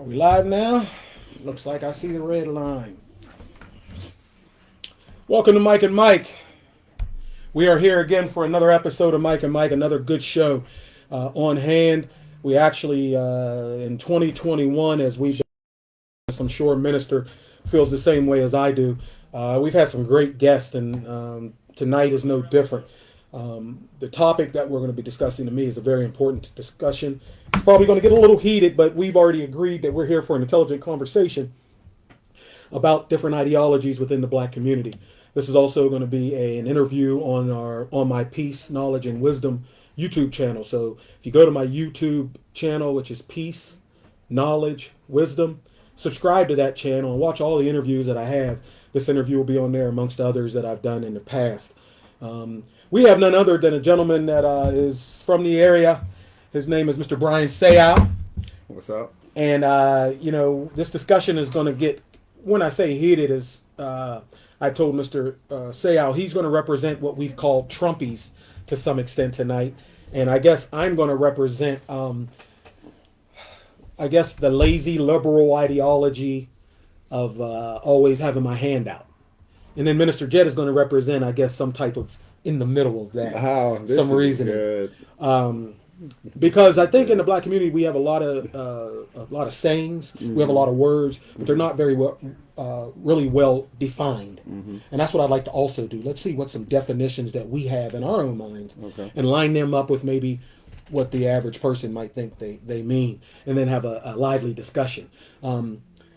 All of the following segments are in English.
Are we live now? Looks like I see the red line. Welcome to Mike and Mike. We are here again for another episode of Mike and Mike, another good show on hand. We actually, in 2021, as we've been, I'm sure Minister feels the same way as I do. We've had some great guests, and tonight is no different. The topic that we're going to be discussing to me is a very important discussion. It's probably going to get a little heated, but we've already agreed that we're here for an intelligent conversation about different ideologies within the black community. This is also going to be an interview on my Peace, Knowledge, and Wisdom YouTube channel. So if you go to my YouTube channel, which is Peace, Knowledge, Wisdom, subscribe to that channel and watch all the interviews that I have. This interview will be on there amongst others that I've done in the past. We have none other than a gentleman that is from the area. His name is Mr. Brian Sayal. What's up? And, this discussion is going to get, when I say heated, is I told Mr. Sayal he's going to represent what we've called Trumpies to some extent tonight. And I guess I'm going to represent, the lazy liberal ideology of always having my hand out. And then Minister Jed is going to represent, I guess, some type of in the middle of that. Some reasoning. Because I think in the black community we have a lot of sayings, we have a lot of words, but they're not very well, really well defined. And that's what I'd like to also do. Let's see what some definitions that we have in our own minds, and line them up with maybe what the average person might think they mean, and then have a lively discussion.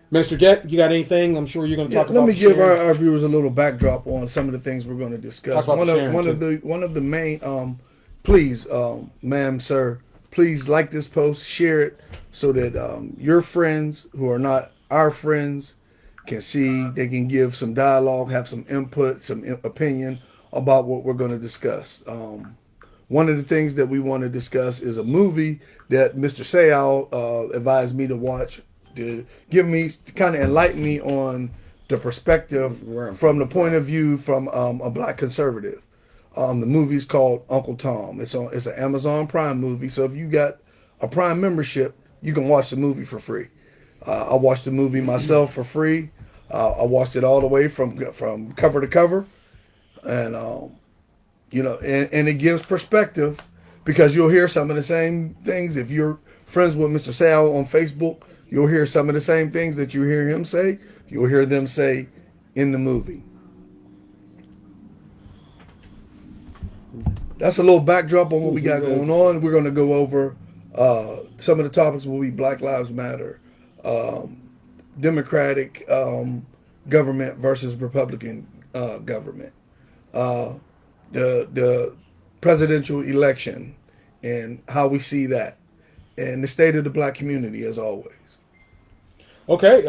Minister Jet, you got anything? I'm sure you're going to talk about. Let me give our viewers a little backdrop on some of the things we're going to discuss. One of the main, please, ma'am, sir, please like this post, share it, so that your friends who are not our friends can see. They can give some dialogue, have some input, some opinion about what we're going to discuss. One of the things that we want to discuss is a movie that Mr. Sayal advised me to watch, to kind of enlighten me on the perspective from the point of view from a black conservative. The movie's called Uncle Tom. It's an Amazon Prime movie, so if you got a Prime membership, you can watch the movie for free. I watched the movie myself for free. I watched it all the way from cover to cover, and and it gives perspective, because you'll hear some of the same things. If you're friends with Mr. Sal on Facebook, you'll hear some of the same things that you hear him say. You'll hear them say in the movie. That's a little backdrop on what we got going on. We're going to go over some of the topics will be Black Lives Matter, Democratic government versus Republican government, the presidential election and how we see that, and the state of the black community as always. Okay,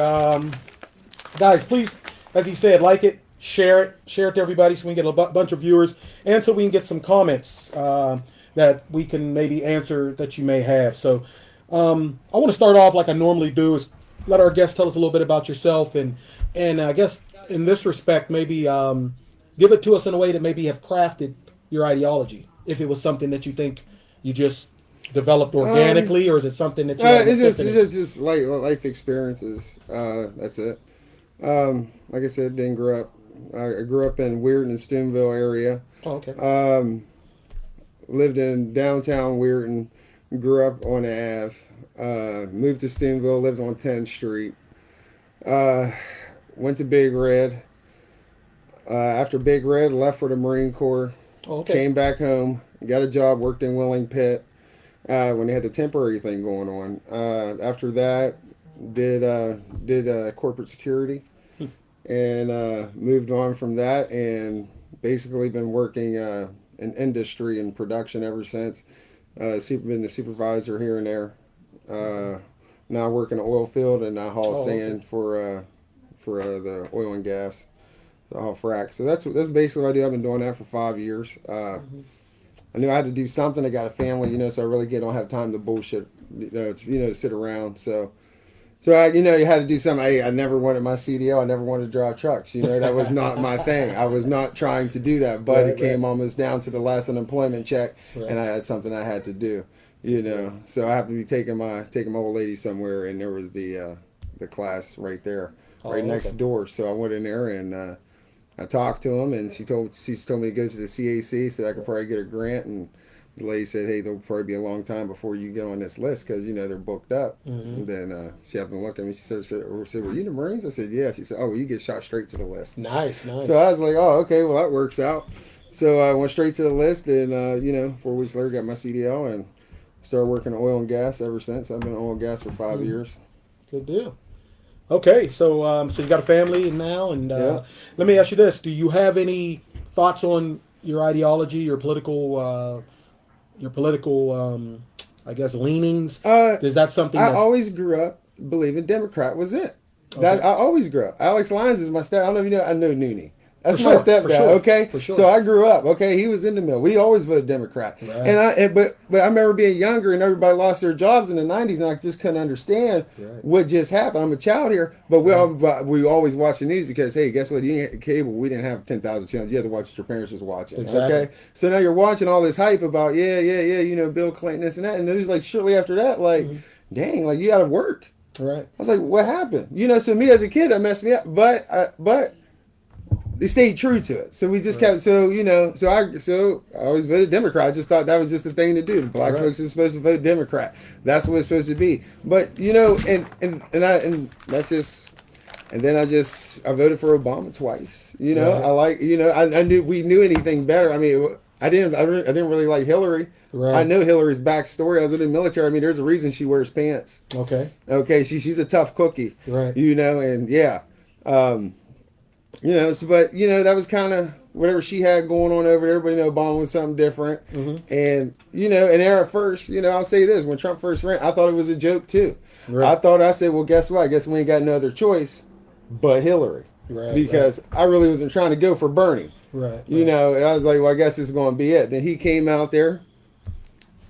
guys, please, as he said, like it, share it to everybody, so we can get a bunch of viewers, and so we can get some comments that we can maybe answer that you may have. So I want to start off like I normally do, is let our guests tell us a little bit about yourself, and I guess in this respect, maybe give it to us in a way that maybe have crafted your ideology, if it was something that you think you just developed organically, or is it something that you it's just like life experiences. That's it. Like I said, I grew up in Weirton and Stoneville area. Oh, okay. Lived in downtown Weirton, grew up on Ave, moved to Stoneville, lived on 10th Street, went to Big Red. After Big Red, left for the Marine Corps. Oh, okay. Came back home, got a job, worked in Willing Pit when they had the temporary thing going on. After that, did corporate security, and moved on from that, and basically been working in industry and production ever since. Been a supervisor here and there. Now I work in the oil field, and I haul sand for the oil and gas, the haul frac. So that's basically what I do. I've been doing that for 5 years. I knew I had to do something. I got a family, so I really don't have time to bullshit, to sit around. So I, you had to do something. I never wanted my CDL. I never wanted to drive trucks. That was not my thing. I was not trying to do that, but it came almost down to the last unemployment check, and I had something I had to do. You know, so I happened to be taking my old lady somewhere, and there was the class right there, right next door. So I went in there and I talked to him, and she told me to go to the CAC so that I could probably get a grant. And the lady said, "Hey, there'll probably be a long time before you get on this list because they're booked up." And then she happened to look at me. She said, "Were you in the Marines?" I said, "Yeah." She said, "Oh, well, you get shot straight to the list." Nice. So I was like, "Oh, okay, well that works out." So I went straight to the list, and 4 weeks later got my CDL and started working in oil and gas ever since. I've been in oil and gas for 5 years. Good deal. Okay, so so you got a family now, and let me ask you this: do you have any thoughts on your ideology, your political, I guess, leanings? Is that something? I always grew up believing Democrat was it. That I always grew up. Alex Lyons is my step. I don't know if you know. I know Noonie. That's my stepdad. Okay, for sure. So I grew up. Okay, he was in the mill. We always voted Democrat. Right. But I remember being younger and everybody lost their jobs in the '90s, and I just couldn't understand what just happened. I'm a child here, but we always watch the news because hey, guess what? You didn't have cable. We didn't have 10,000 channels. You had to watch what your parents was watching. Exactly. Okay, so now you're watching all this hype about Bill Clinton this and that, and then it was like shortly after that, like, dang, like you got to work. Right. I was like, what happened? So me as a kid, that messed me up, but they stayed true to it. So we just kept, so I always voted Democrat. I just thought that was just the thing to do. The black folks are supposed to vote Democrat. That's what it's supposed to be. But, and that's just, and then I voted for Obama twice. I knew we knew anything better. I mean, I didn't really like Hillary. Right. I know Hillary's backstory. I was in the military. I mean, there's a reason she wears pants. Okay. She's a tough cookie. Right. And yeah. But that was kind of whatever she had going on over there. Everybody know Obama was something different. And, and there at first, I'll say this, when Trump first ran, I thought it was a joke too. Right. I said, well, guess what? I guess we ain't got no other choice but Hillary. Right. Because I really wasn't trying to go for Bernie. Right. I was like, well, I guess this is going to be it. Then he came out there.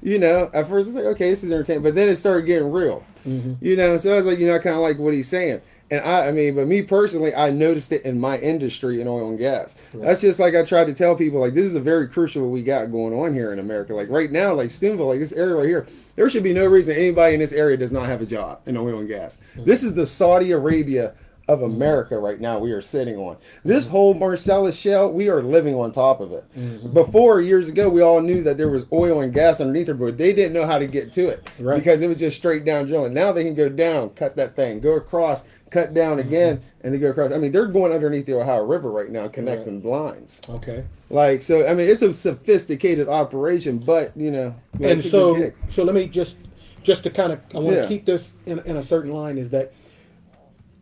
At first it's like, okay, this is entertaining. But then it started getting real. So I was like, I kind of like what he's saying. And but me personally, I noticed it in my industry in oil and gas. Right. That's just like I tried to tell people, like, this is a very crucial what we got going on here in America. Like right now, like Steubenville, like this area right here, there should be no reason anybody in this area does not have a job in oil and gas. This is the Saudi Arabia of America right now we are sitting on. This whole Marcellus Shale, we are living on top of it. Before, years ago, we all knew that there was oil and gas underneath it, but they didn't know how to get to it because it was just straight down drilling. Now they can go down, cut that thing, go across, cut down again, and they go across. I mean, they're going underneath the Ohio River right now, connecting lines. Okay. Like, so, I mean, it's a sophisticated operation, but, And so let me just to kind of, I want to keep this in a certain line, is that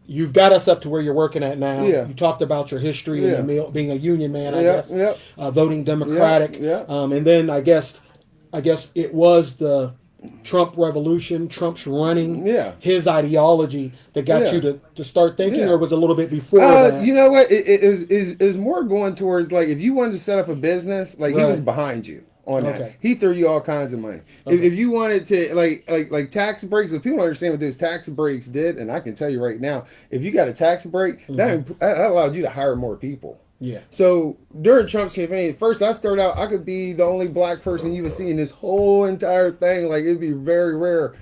you've got us up to where you're working at now. Yeah. You talked about your history and being a union man, I guess, voting Democratic. And then I guess it was the Trump revolution, Trump's running, his ideology that got you to start thinking, or was it a little bit before that? You know what? It is more going towards, like, if you wanted to set up a business, like, he was behind you on that. He threw you all kinds of money. If you wanted to, like tax breaks, if people understand what those tax breaks did, and I can tell you right now, if you got a tax break, that allowed you to hire more people. Yeah. So during Trump's campaign, first I started out, I could be the only black person you would see in this whole entire thing. Like, it'd be very rare,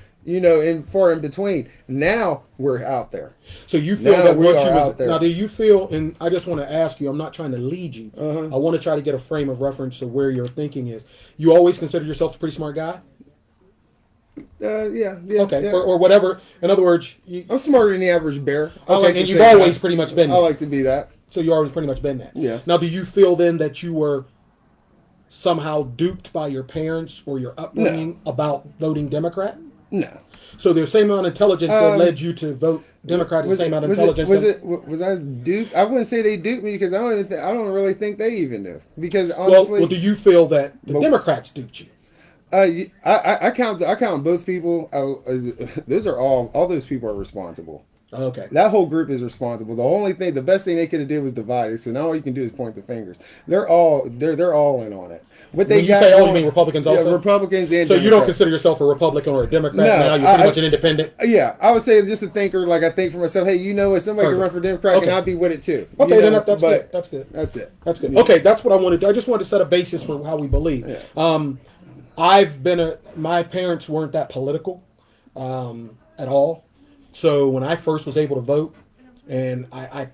far in between. Now we're out there. So you feel that once you was now, do you feel? And I just want to ask you. I'm not trying to lead you. I want to try to get a frame of reference to where your thinking is. You always consider yourself a pretty smart guy. Yeah. Okay, yeah. Or whatever. In other words, I'm smarter than the average bear. Okay, and you've always pretty much been. I like to be that. So you always pretty much been that. Yeah. Now, do you feel then that you were somehow duped by your parents or your upbringing about voting Democrat? No. So the same amount of intelligence that led you to vote Democrat, the same amount of intelligence. Was I duped? I wouldn't say they duped me because I don't really think they even knew. Because honestly, well, do you feel that the Democrats duped you? I count both people. Those are all those people are responsible. Okay. That whole group is responsible. The best thing they could have did was divide it. So now all you can do is point the fingers. They're all in on it. What they you mean Republicans also? Yeah, Republicans and so Democrats. You don't consider yourself a Republican or a Democrat now? You're pretty much an independent? Yeah, I would say just a thinker. Like, I think for myself, hey, if somebody can run for Democrat, and I'd be with it too. Okay, then that's good. That's good. That's good. Yeah. Okay, that's what I wanted to do. I just wanted to set a basis for how we believe. Yeah. my parents weren't that political at all. So when I first was able to vote, and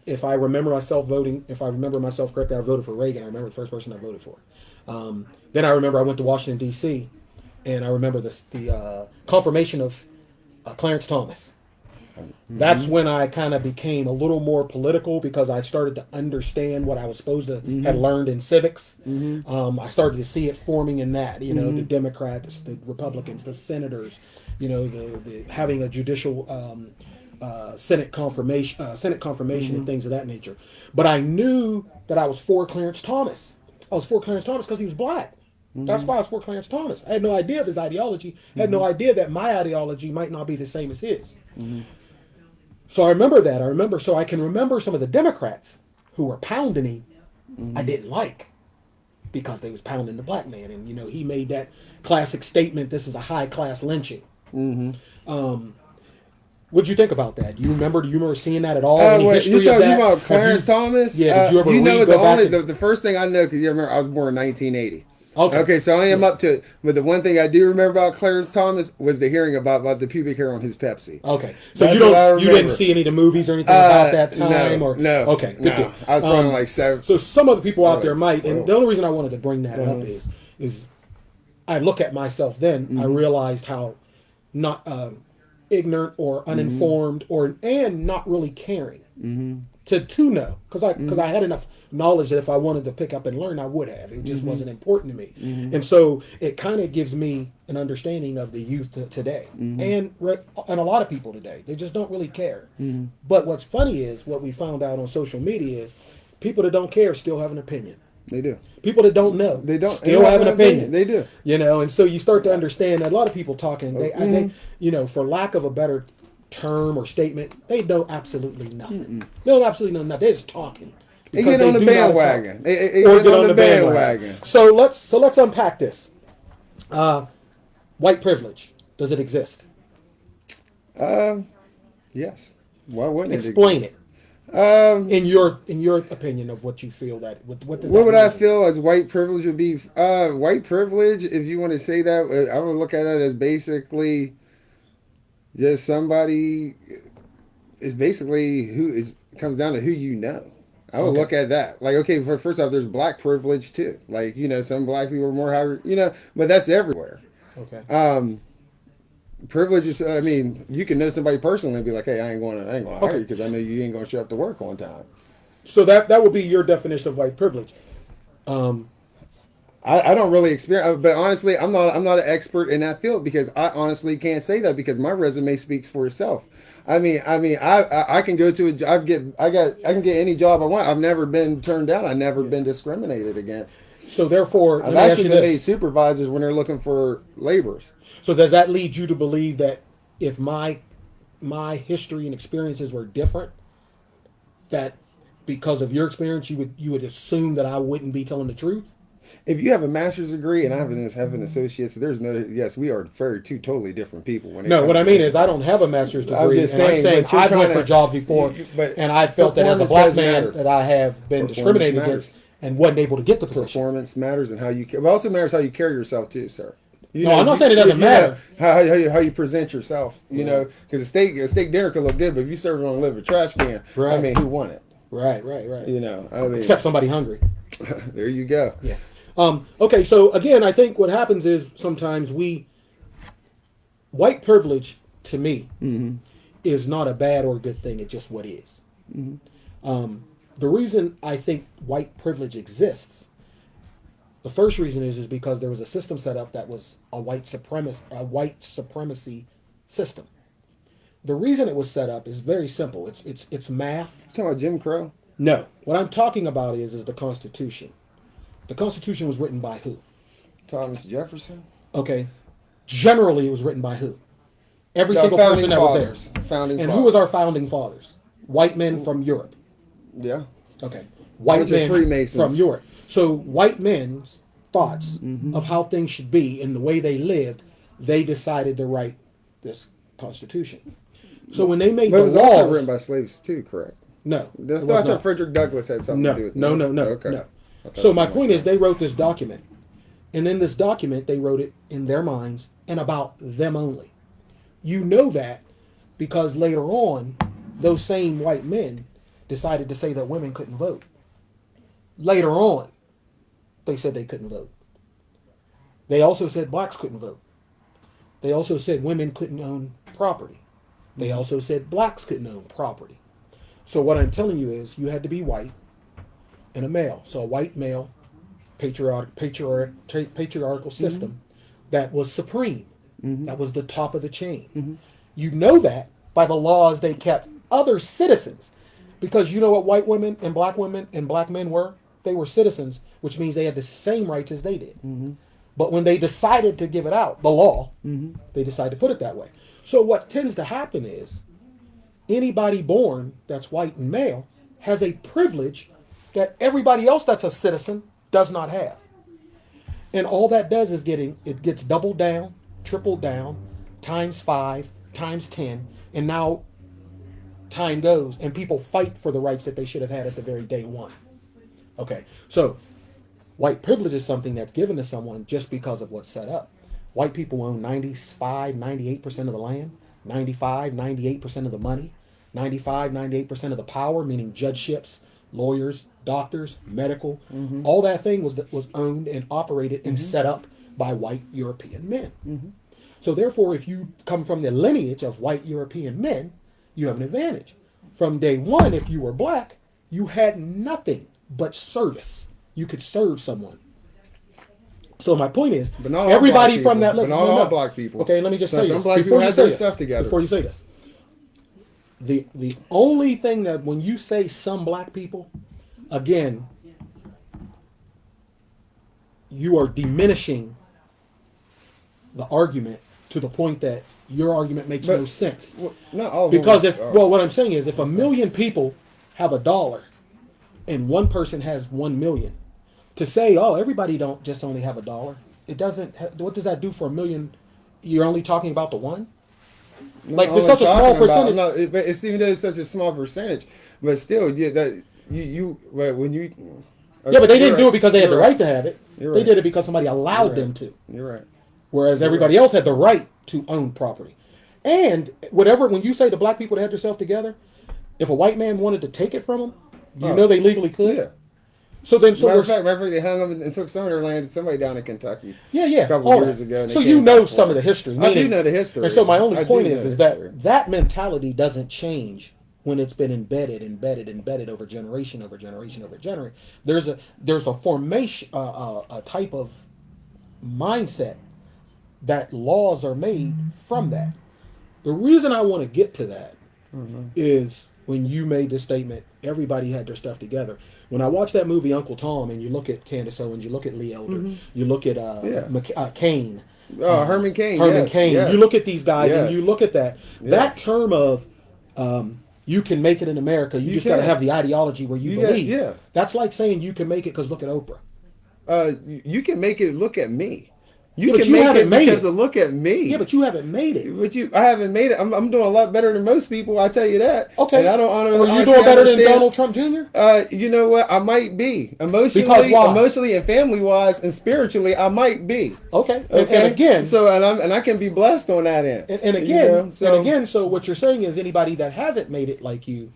if I remember myself voting, if I remember myself correctly, I voted for Reagan. I remember the first person I voted for. Then I remember I went to Washington, D.C., and I remember the confirmation of Clarence Thomas. That's when I kind of became a little more political because I started to understand what I was supposed to had learned in civics. I started to see it forming in that, the Democrats, the Republicans, the senators, the having a judicial Senate confirmation and things of that nature. But I knew that I was for Clarence Thomas. I was for Clarence Thomas because he was black. That's why I was for Clarence Thomas. I had no idea of his ideology. I had no idea that my ideology might not be the same as his. So I remember that. So I can remember some of the Democrats who were pounding him. I didn't like because they was pounding the black man, and he made that classic statement: "This is a high class lynching." What'd you think about that? Do you remember seeing that at all? Any history you of that? about Clarence Thomas? Yeah. Did you ever read? The first thing I know, because you remember I was born in 1980. Okay, so I am up to it. But the one thing I do remember about Clarence Thomas was the hearing about the pubic hair on his Pepsi. Okay, so you didn't see any of the movies or anything about that time? No. Okay, good. I was probably like 7. So some of the people out there might, and the only reason I wanted to bring that up is I look at myself then, I realized how not ignorant or uninformed and not really caring to know, because I had enough knowledge that if I wanted to pick up and learn, I would have. It just wasn't important to me. And so it kind of gives me an understanding of the youth today and a lot of people today. They just don't really care. But what's funny is what we found out on social media is people that don't care still have an opinion. They do. People that don't know still have an opinion. They do. And so you start to understand that a lot of people talking, they for lack of a better term or statement, they know absolutely nothing. They know absolutely nothing. They're just talking. They get on the bandwagon. They get on the bandwagon. So let's unpack this. White privilege. Does it exist? Yes. Why wouldn't it explain exist? it? In your opinion of what you feel that what does what that would mean? I feel as white privilege would be? White privilege, if you want to say that, I would look at it as basically just somebody is basically comes down to who you know. I would look at that. Like, okay, first off, there's black privilege too. Like, some black people are more higher, but that's everywhere. Okay. Privilege is, you can know somebody personally and be like, hey, I ain't going to hire you because I know you ain't going to show up to work on time. So that would be your definition of white privilege. I don't really experience, but honestly, I'm not an expert in that field because I honestly can't say that because my resume speaks for itself. I can go to a job, I can get any job I want. I've never been turned down. I've never been discriminated against. So therefore, I've actually been made supervisors when they're looking for laborers. So does that lead you to believe that if my history and experiences were different, that because of your experience, you would assume that I wouldn't be telling the truth? If you have a master's degree and I have an associate's, yes, we are two totally different people. What I mean is I don't have a master's degree. I'm saying I've went for jobs before, and I felt that as a black man that I have been discriminated against and wasn't able to get the position. Performance matters and how you care. But it also matters how you carry yourself too, sir. I'm not saying it doesn't matter. How you present yourself, because a steak dinner could look good, but if you serve it on a liver trash can, who won it? Right. Except somebody hungry. There you go. Yeah. Okay, so again, I think what happens is sometimes white privilege, to me, is not a bad or good thing. It's just what is. The reason I think white privilege exists, the first reason is because there was a system set up that was a white supremacy system. The reason it was set up is very simple. It's math. You talking about Jim Crow? No. What I'm talking about is the Constitution. The Constitution was written by who? Thomas Jefferson. Okay. Generally, it was written by who? Every single person that was there. And who was our founding fathers? White men from Europe. Yeah. Okay. White men from Europe. So white men's thoughts of how things should be and the way they lived, they decided to write this Constitution. So when they made the laws... But it was also written by slaves too, correct? No. I thought Frederick Douglass had something to do with it. No. So my point is they wrote this document. And in this document, they wrote it in their minds and about them only. You know that because later on, those same white men decided to say that women couldn't vote. Later on, they said they couldn't vote. They also said blacks couldn't vote. They also said women couldn't own property. They also said blacks couldn't own property. So what I'm telling you is you had to be white and a male. So a white male patriarchal system that was supreme. That was the top of the chain. You know that by the laws they kept other citizens. Because you know what white women and black men were? They were citizens, which means they had the same rights as they did. But when they decided to give it out, the law, they decided to put it that way. So what tends to happen is anybody born that's white and male has a privilege that everybody else that's a citizen does not have. And all that does is it gets doubled down, tripled down, times 5, times 10, and now time goes and people fight for the rights that they should have had at the very day one. Okay, so white privilege is something that's given to someone just because of what's set up. White people own 95, 98% of the land, 95, 98% of the money, 95, 98% of the power, meaning judgeships, lawyers, doctors, medical. All that thing was owned and operated and set up by white European men. So therefore, if you come from the lineage of white European men, you have an advantage. From day one, if you were black, you had nothing but service. You could serve someone. So my point is, But not all everybody black from people. that. But not all black people. Okay, let me just say Some this. black Before people you had say their this, stuff together. Before you say this, the only thing that when you say some black people, again, you are diminishing the argument to the point that your argument makes no sense. Well, not all of Because them what I'm saying is, if 1 million people have $1 and one person has 1 million, to say, oh, everybody don't just only have $1, it doesn't. What does that do for 1 million? You're only talking about the one. Like there's such a small percentage. But it's even though it's such a small percentage, but still, yeah, that when you. Yeah, but they didn't do it because they had the right right to have it. You're They right. did it because somebody allowed You're them right. to. You're right. Whereas everybody else had the right to own property. And when you say the black people that had themselves together, if a white man wanted to take it from them, you know they legally could. Yeah. So then, Matter of fact, they hung them and took some of their land to somebody down in Kentucky. yeah, A couple all years that. ago. and So they you came know back some for of the it. history. I do meaning- know the history. And so my I only do point know is the that history. that mentality doesn't change when it's been embedded over generation over generation over generation. There's a formation, a type of mindset that laws are made from that. The reason I want to get to that is when you made the statement, everybody had their stuff together. When I watch that movie Uncle Tom, and you look at Candace Owens, you look at Lee Elder, you look at Kane, Herman Cain. Herman yes, Cain. yes. You look at these guys, and Yes. you look at that. Yes. That term of you can make it in America. You just got to can. have the ideology where you You got- believe. yeah. That's like saying you can make it because look at Oprah. You can make it look at me. Yeah, You but can you make haven't it made because it. of look at me. Yeah, but you haven't made it. But I haven't made it. I'm doing a lot better than most people. I tell you that. Okay. And I don't. Are you honestly doing better than understand- Donald Trump Jr.? You know what? I might be Because why? emotionally and family wise and spiritually. I might be. Okay. Okay. And again, so I can be blessed on that end. and You again, know, so so what you're saying is anybody that hasn't made it like you,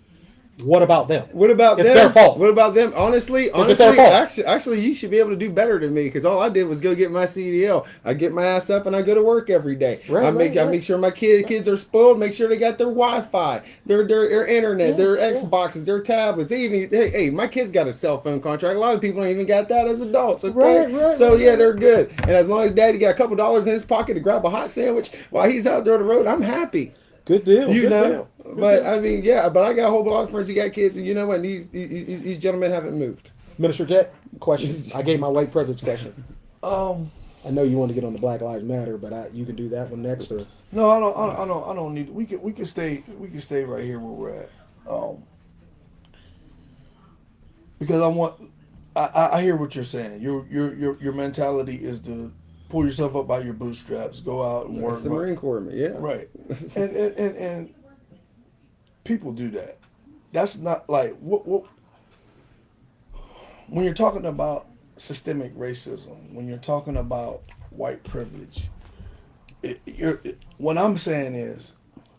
what about them? What about It's them? their fault. What about them? Honestly, it their fault? actually, you should be able to do better than me because all I did was go get my CDL. I get my ass up and I go to work every day. Right, I make right. sure my kids are spoiled. Make sure they got their Wi-Fi, their internet, their Xboxes, their tablets. They even hey, my kids got a cell phone contract. A lot of people don't even got that as adults. Okay, Right, so right, yeah, they're good. And as long as Daddy got a couple dollars in his pocket to grab a hot sandwich while he's out there on the road, I'm happy. Good deal. You good know, deal. but I mean, yeah, but I got a whole lot of friends who got kids, and you know what? These gentlemen haven't moved. Minister Jet, question. I gave my white privilege question. Um, I know you want to get on the Black Lives Matter, but you can do that one next. Or no, I don't need. We can stay right here where we're at. Because I hear what you're saying. Your mentality is to pull yourself up by your bootstraps, go out and work. That's the Marine Corps, yeah. Right. And people do that. That's not like what when you're talking about systemic racism, when you're talking about white privilege, what I'm saying is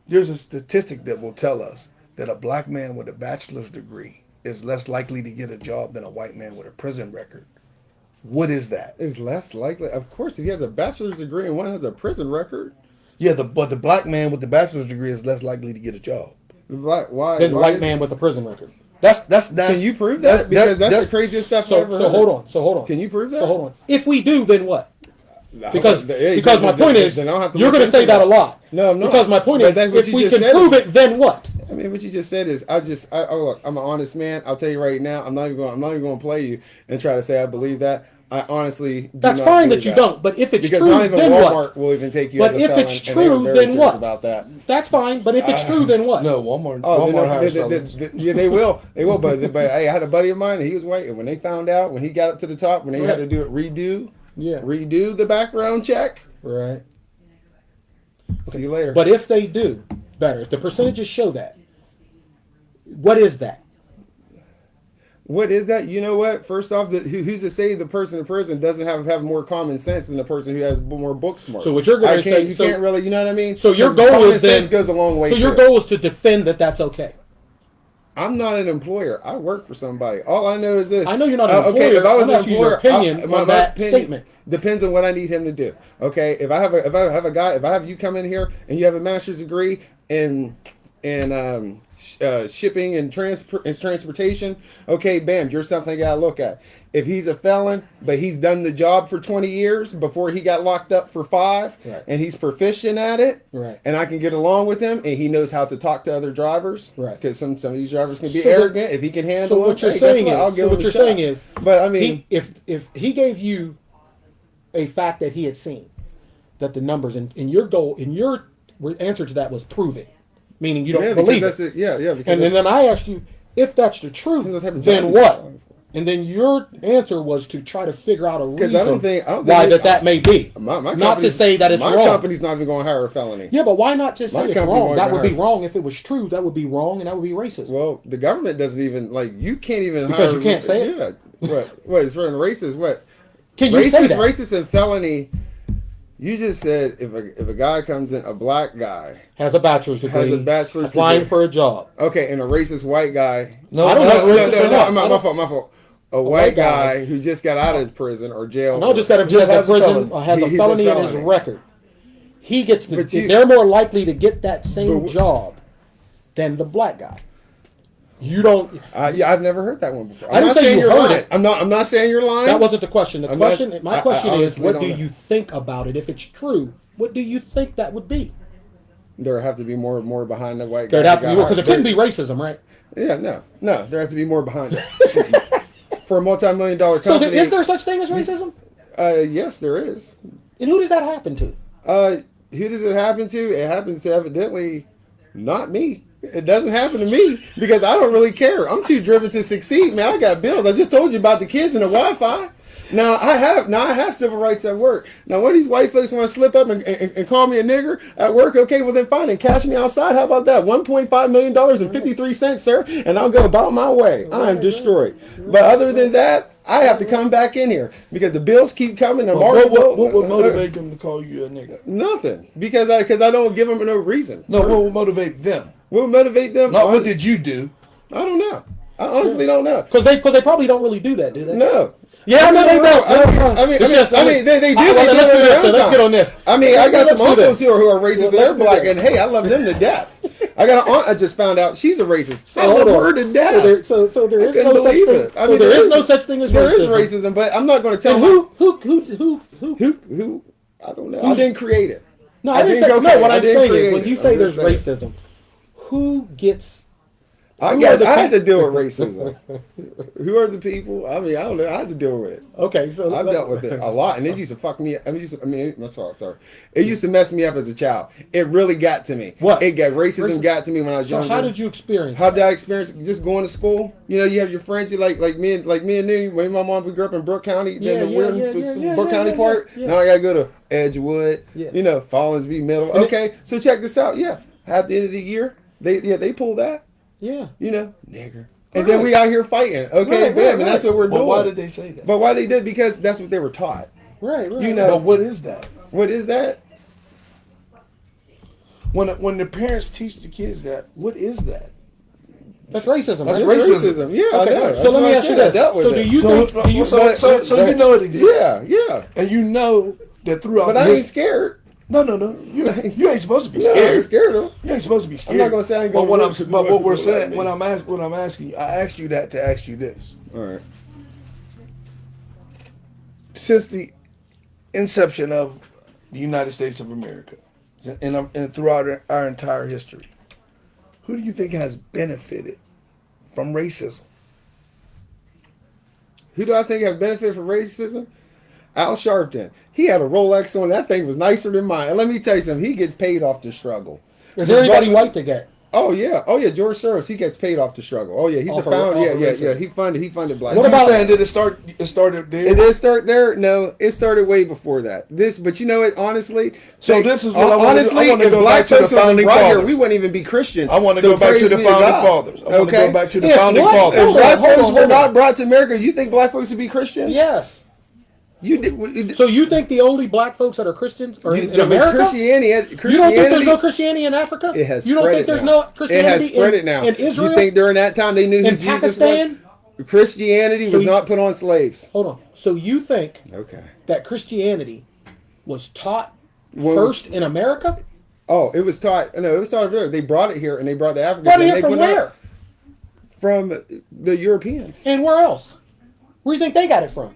there's a statistic that will tell us that a black man with a bachelor's degree is less likely to get a job than a white man with a prison record. What is that? Is less likely. Of course, if he has a bachelor's degree and one has a prison record. Yeah, but the black man with the bachelor's degree is less likely to get a job. Why? Than the why white is- man with a prison record. That's Can you prove that? Because that's the craziest stuff I've So, ever so heard. hold on. Can you prove that? So hold on. If we do, then what? Because Hey, because my point is, then I'll have to you're look going to say into that a lot. No, I'm not. Because my point But is, that's what if you we just can said. prove it, then what? I mean, what you just said is, look, I'm an honest man. I'll tell you right now, I'm not even going to play you and try to say I believe that. I honestly do That's not fine believe that you don't. But if it's because true, not even then Walmart what? will even take you But as a if felon, it's and they were true, very then serious what? about that. That's fine. But if it's true, then what? No, Walmart. Oh, Walmart hires felons. yeah, they will. They will. But hey, I had a buddy of mine, and he was white. And when they found out, when he got up to the top, when they had to do it, redo the background check. Right. See you later. But if they do better, if the percentages show that, what is that? what is that? You know what? First off, who's to say the person in prison doesn't have more common sense than the person who has more book smart? So what you're going to say? You can't really. You know what I mean? So your Because goal common is then sense goes a long way. So your too. goal is to defend that that's okay. I'm not an employer. I work for somebody. All I know is this. I know you're not an Okay, employer. if I was I'm an asking you your employer, opinion on that statement. Depends on what I need him to do. Okay, if I have a guy, if I have you come in here and you have a master's degree in shipping and transportation, okay, bam, you're something I gotta look at. If he's a felon, but he's done the job for 20 years before he got locked up for 5, Right. and he's proficient at it, Right. and I can get along with him, and he knows how to talk to other drivers, Right. Because some of these drivers can be So arrogant. If he can handle So it, what you're hey, guess saying what? I'll is, give so him what a you're shot. saying is, But I mean, if he gave you a fact that he had seen, that the numbers and your goal in your answer to that was prove it, meaning you don't yeah, believe because it. that's it. Yeah, because And then I asked you if that's the truth, Depends what type of then job what? he's And then your answer was to try to figure out a reason I don't think why that may be. my not to company's- say that it's my wrong. company's not even going to hire a felony. Yeah, but why not just My say it's company wrong? won't That even would be hire- wrong if it was true. That would be wrong, and that would be racist. Well, the government doesn't even you can't even Because hire, you can't say it? Yeah, what is running racist? What Can you racist? say that? Racist and felony. You just said if a guy comes in, a black guy Has a bachelor's degree. has a bachelor's applying degree. for a job. Okay, and a racist white guy. No, I don't know if racist or not. my fault. A white white guy. guy who just got out of prison or jail. No, just got a, Just has a has a prison, felony. has a He's a felony in his felony. record. He gets the. But you- They're more likely to get that same But- job than the black guy. You don't. Yeah, I've never heard that one before. I didn't not say saying you you're heard lying. it. I'm not saying you're lying. That wasn't the question. The I'm not- question. My I question is, honestly what don't do know. you think about it? If it's true, what do you think that would be? There have to be more behind the white guy. There'd have to that be got more because it hired. couldn't be racism, right? Yeah, no. There has to be more behind it. For a multi-million-dollar So company. is there such thing as racism? Yes, there is. And who does that happen to? Who does it happen to? It happens to evidently not me. It doesn't happen to me because I don't really care. I'm too driven to succeed, man. I got bills. I just told you about the kids and the Wi-Fi. Now I have civil rights at work. Now when these white folks want to slip up and call me a nigger at work, okay, well then fine, and cash me outside. How about that? $1.5 million and 53 cents, sir, and I'll go about my way. I am destroyed. But other than that, I have to come back in here because the bills keep coming. The market What would motivate them to call you a nigga? Nothing, because I don't give them no reason. No, what would motivate them? What would motivate them? Not what did you do? I don't know. I honestly don't know. Because they probably don't really do that, do they? No. Yeah, no, they don't. I mean, they do. They Let's do do it this. their Let's own get time. on this. I mean, I got Let's some do uncles this. who are racist and Let's they're do black, this. and hey, I love them to death. I got an aunt I just found out she's a racist. I hold love on. her to death. So there I is couldn't no such believe thing. it. I So mean, there is no is- such thing as There racism. is racism, but I'm not going to tell And you who? I don't know. I didn't create it. No, I didn't say. go No, create what it. I I'm didn't saying is create when it. you I'm say there's just saying. racism, who gets? I Who are the had to people- deal with racism. Who are the people? I mean, I don't know. I had to deal with it. Okay, so I've dealt with it a lot, and it used to fuck me up. I'm sorry. It used to mess me up as a child. It really got to me. What? It got racism got to me when I was So younger. how did you experience? How that? did I experience just going to school? You know, you have your friends. You like me and you. When my mom, we grew up in Brooke County, Yeah, then the yeah, Weird yeah, Brooke yeah, County yeah, part. yeah. Now I gotta go to Edgewood. Yeah. You know, Fallsby Middle. And Okay, so check this out. Yeah, at the end of the year, they pull that. Yeah. You know, nigger. And then we out here fighting. Okay, Right, bam, right, and that's what we're But doing. why did they say that? But why they did? Because that's what they were taught. Right, right. You know, But what is that? what is that? When the parents teach the kids that, what is that? That's racism. That's right? racism. Yeah, I Okay, know. so let me ask you this. So do you So, think? Do you, so you know it exists. Yeah, yeah. And you know that throughout But I ain't scared. No. You ain't supposed to be Yeah, I scared. ain't scared of. You ain't supposed to be scared. I'm not gonna say I ain't gonna But what work I'm, but what we're with saying, me. what I'm asking you, I asked you that to ask you this. All right. Since the inception of the United States of America, and throughout our entire history, who do you think has benefited from racism? Who do I think have benefited from racism? Al Sharpton. He had a Rolex on. That thing was nicer than mine. And let me tell you something. He gets paid off the struggle. is there anybody white to get? Oh yeah. George Soros. He gets paid off the struggle. Oh yeah. He's Off a of- founder. off Yeah, of yeah, racism. yeah. He funded black. What What people. about- about saying? Did it start? It started there. It did start there. No, it started way before that. But you know what? Honestly, So this is what I wanna do. honestly, I wanna if go black back to the folks wasn't founding brought here, fathers. we wouldn't even be Christians. I want to So go back praise to the be founding God. fathers. I want to Okay? go back to the If founding what? fathers. If Hold black on, hold folks on, were hold on. not brought to America, you think black folks would be Christians? Yes. You did. So you think the only black folks that are Christians are in there was America? Christianity. You don't think there's no Christianity in Africa? It has. You don't spread think it there's now. no Christianity It has spread now. in Israel? You think during that time they knew who in Jesus Pakistan? was? Christianity So was you- not put on slaves. Hold on. So you think Okay. that Christianity was taught Well- first in America? Oh, it was taught. No, it was taught there. They brought it here, and they brought the Africans. Brought it and here they from put it where? out From the Europeans. And where else? Where do you think they got it from?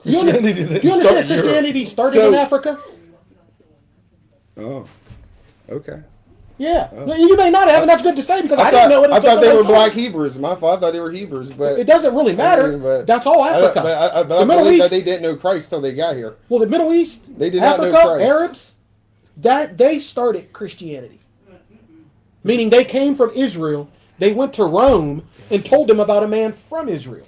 Christianity you didn't start understand in Europe. Christianity started So- in Africa? Oh, okay. Yeah. You may not have, and that's good to say because I, didn't know it. I until thought they were somebody told black me. Hebrews. My fault. I thought they were Hebrews, but It doesn't really matter. I mean, but- That's all Africa. But I the Middle believe East, that they didn't know Christ till they got here. well, the Middle East, They did not know Africa, Christ. Arabs, that they started Christianity. Meaning they came from Israel, they went to Rome and told them about a man from Israel.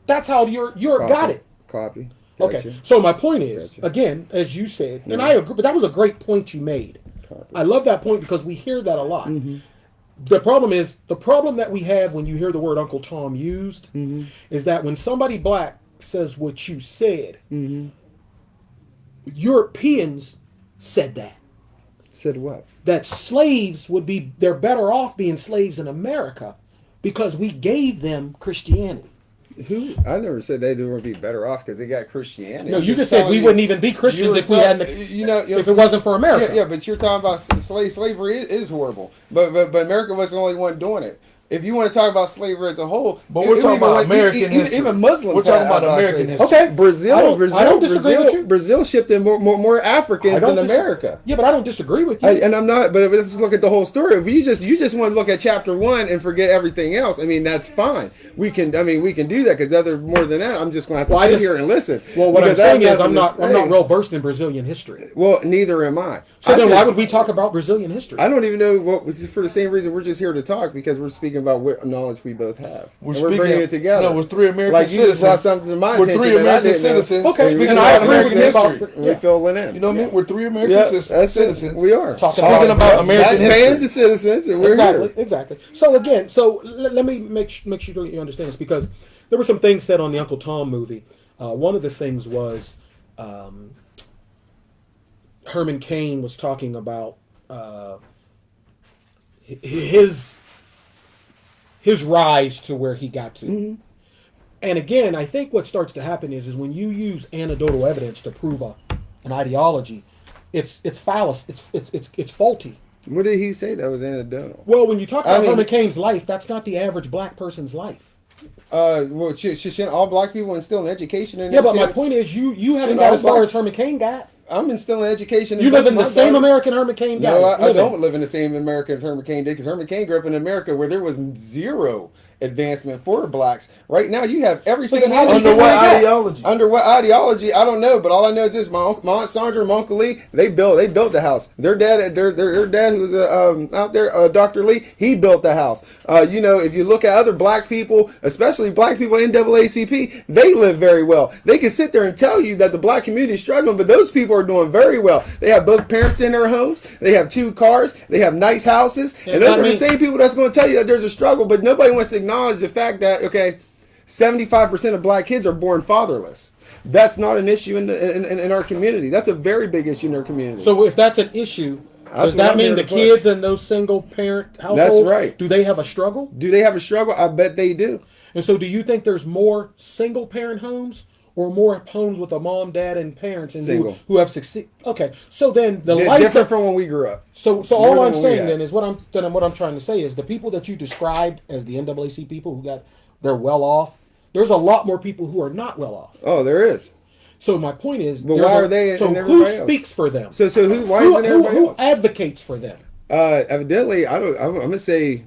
That's how Europe got it. Copy. Okay. Gotcha. So my point is, Gotcha. again, as you said, and I agree, but that was a great point you made. I love that point because we hear that a lot. Mm-hmm. The problem that we have when you hear the word Uncle Tom used is that when somebody black says what you said, Europeans said that. Said what? That slaves they're better off being slaves in America because we gave them Christianity. Who? I never said they would be better off because they got Christianity. No, I'm you just said telling we you- wouldn't even be you Christians were if we talk- hadn't, if it wasn't for America. Yeah, but you're talking about slavery is horrible. But America was the only one doing it. If you want to talk about slavery as a whole, But we're talking about American history. Even Muslims. We're talking about have American actually- history. Okay. I don't disagree with you. Brazil shipped in more I Africans don't than dis- America. Yeah, but I don't disagree with you. And I'm not, but let's look at the whole story. If you just want to look at chapter 1 and forget everything else, I mean that's fine. We can do that because more than that, I'm just going to have to Well, I sit just- here and listen. Well, what I'm Because saying I have is I'm nothing not to say. real versed in Brazilian history. Well, neither am I. So then why just- would we talk about Brazilian history? I don't even know what. For the same reason, we're just here to talk because we're speaking about what knowledge we both have. We're And we're bringing speaking- it together. no, we're three American like you just citizens. brought something to my We're attention three that I American didn't know. citizens. Okay, Speaking and about I agree with American you history. about- We filling in. You know what I mean? We're three American Yeah, citizens. that's it. citizens. We are Talking Speaking about- about American That's history. paying the citizens, and we're Exactly, here. exactly. So again, let me make sure you understand this because there were some things said on the Uncle Tom movie. One of the things was Herman Cain was talking about his rise to where he got to. And again, I think what starts to happen is when you use anecdotal evidence to prove an ideology, it's fallacious. It's faulty. What did he say that was anecdotal? Well, when you talk about mean- Herman Cain's life, that's not the average black person's life. Well, shouldn't all black people instill an education in Yeah, their but my kids? point is, you haven't Shouldn't got all as far black- as Herman Cain got. I'm instilling education. You live in the my same daughters. American Herman Cain got. No, I don't live in the same America as Herman Cain did because Herman Cain grew up in America where there was zero advancement for blacks. Right now, you have everything. So then how do you Under think what they got- ideology? Under what ideology? I don't know, but all I know is this: my Aunt Sandra and my Uncle Lee, they built the house. Their dad, their dad, who was out there, Dr. Lee, he built the house. You know, if you look at other black people, especially black people in NAACP, they live very well. They can sit there and tell you that the black community is struggling, but those people are doing very well. They have both parents in their homes. They have 2 cars. They have nice houses, and those are the same people that's going to tell you that there's a struggle. But nobody wants to acknowledge the fact that 75% of black kids are born fatherless. That's not an issue in our community. That's a very big issue in our community. So if that's an issue, does what that I'm mean here the to push. kids in those single parent households? That's right. Do they have a struggle? Do they have a struggle? I bet they do. And so do you think there's more single parent homes or more homes with a mom, dad, and parents and Single. who have succeeded? Okay, so then the They're life different from when we grew up. So More all than I'm what we saying had. then is what I'm trying to say is the people that you described as the NAAC people they're well off. There's a lot more people who are not well off. Oh, there is. So my point is, But why are they So and who everybody else? speaks for them? So who? Why isn't everybody who else? advocates for them? Evidently, I'm gonna say,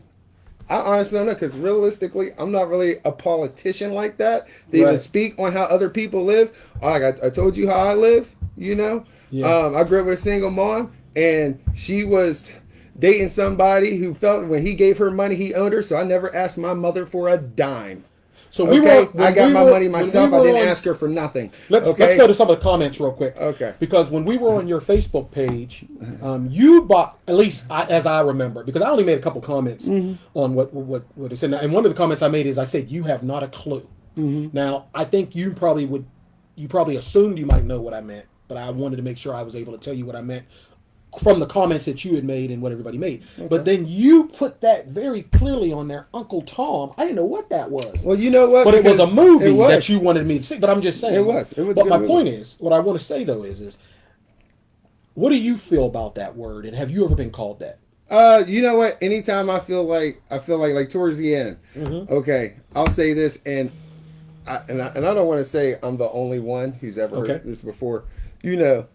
I honestly don't know, because realistically, I'm not really a politician like that to even Right. speak on how other people live. I told you how I live. You know, Yeah. I grew up with a single mom, and she was dating somebody who felt when he gave her money, he owned her. So I never asked my mother for a dime. So Okay, when I got we my were- money when myself. we I were didn't on- ask her for nothing. Let's okay? go to some of the comments real quick. Okay. Because when we were on your Facebook page, you bought, at least as I remember, because I only made a couple comments on what it said. And one of the comments I made is I said you have not a clue. Now I think you probably assumed you might know what I meant, but I wanted to make sure I was able to tell you what I meant from the comments that you had made and what everybody made. But then you put that very clearly on there, Uncle Tom. I didn't know what that was. Well, you know what? But it was a Because movie it was. that you wanted me to see. But I'm just saying. It was a But good my movie. point is, what I want to say though is, what do you feel about that word, and have you ever been called that? You know what? Anytime I feel like towards the end, okay, I'll say this, and I don't want to say I'm the only one who's ever Okay. heard this before. You know,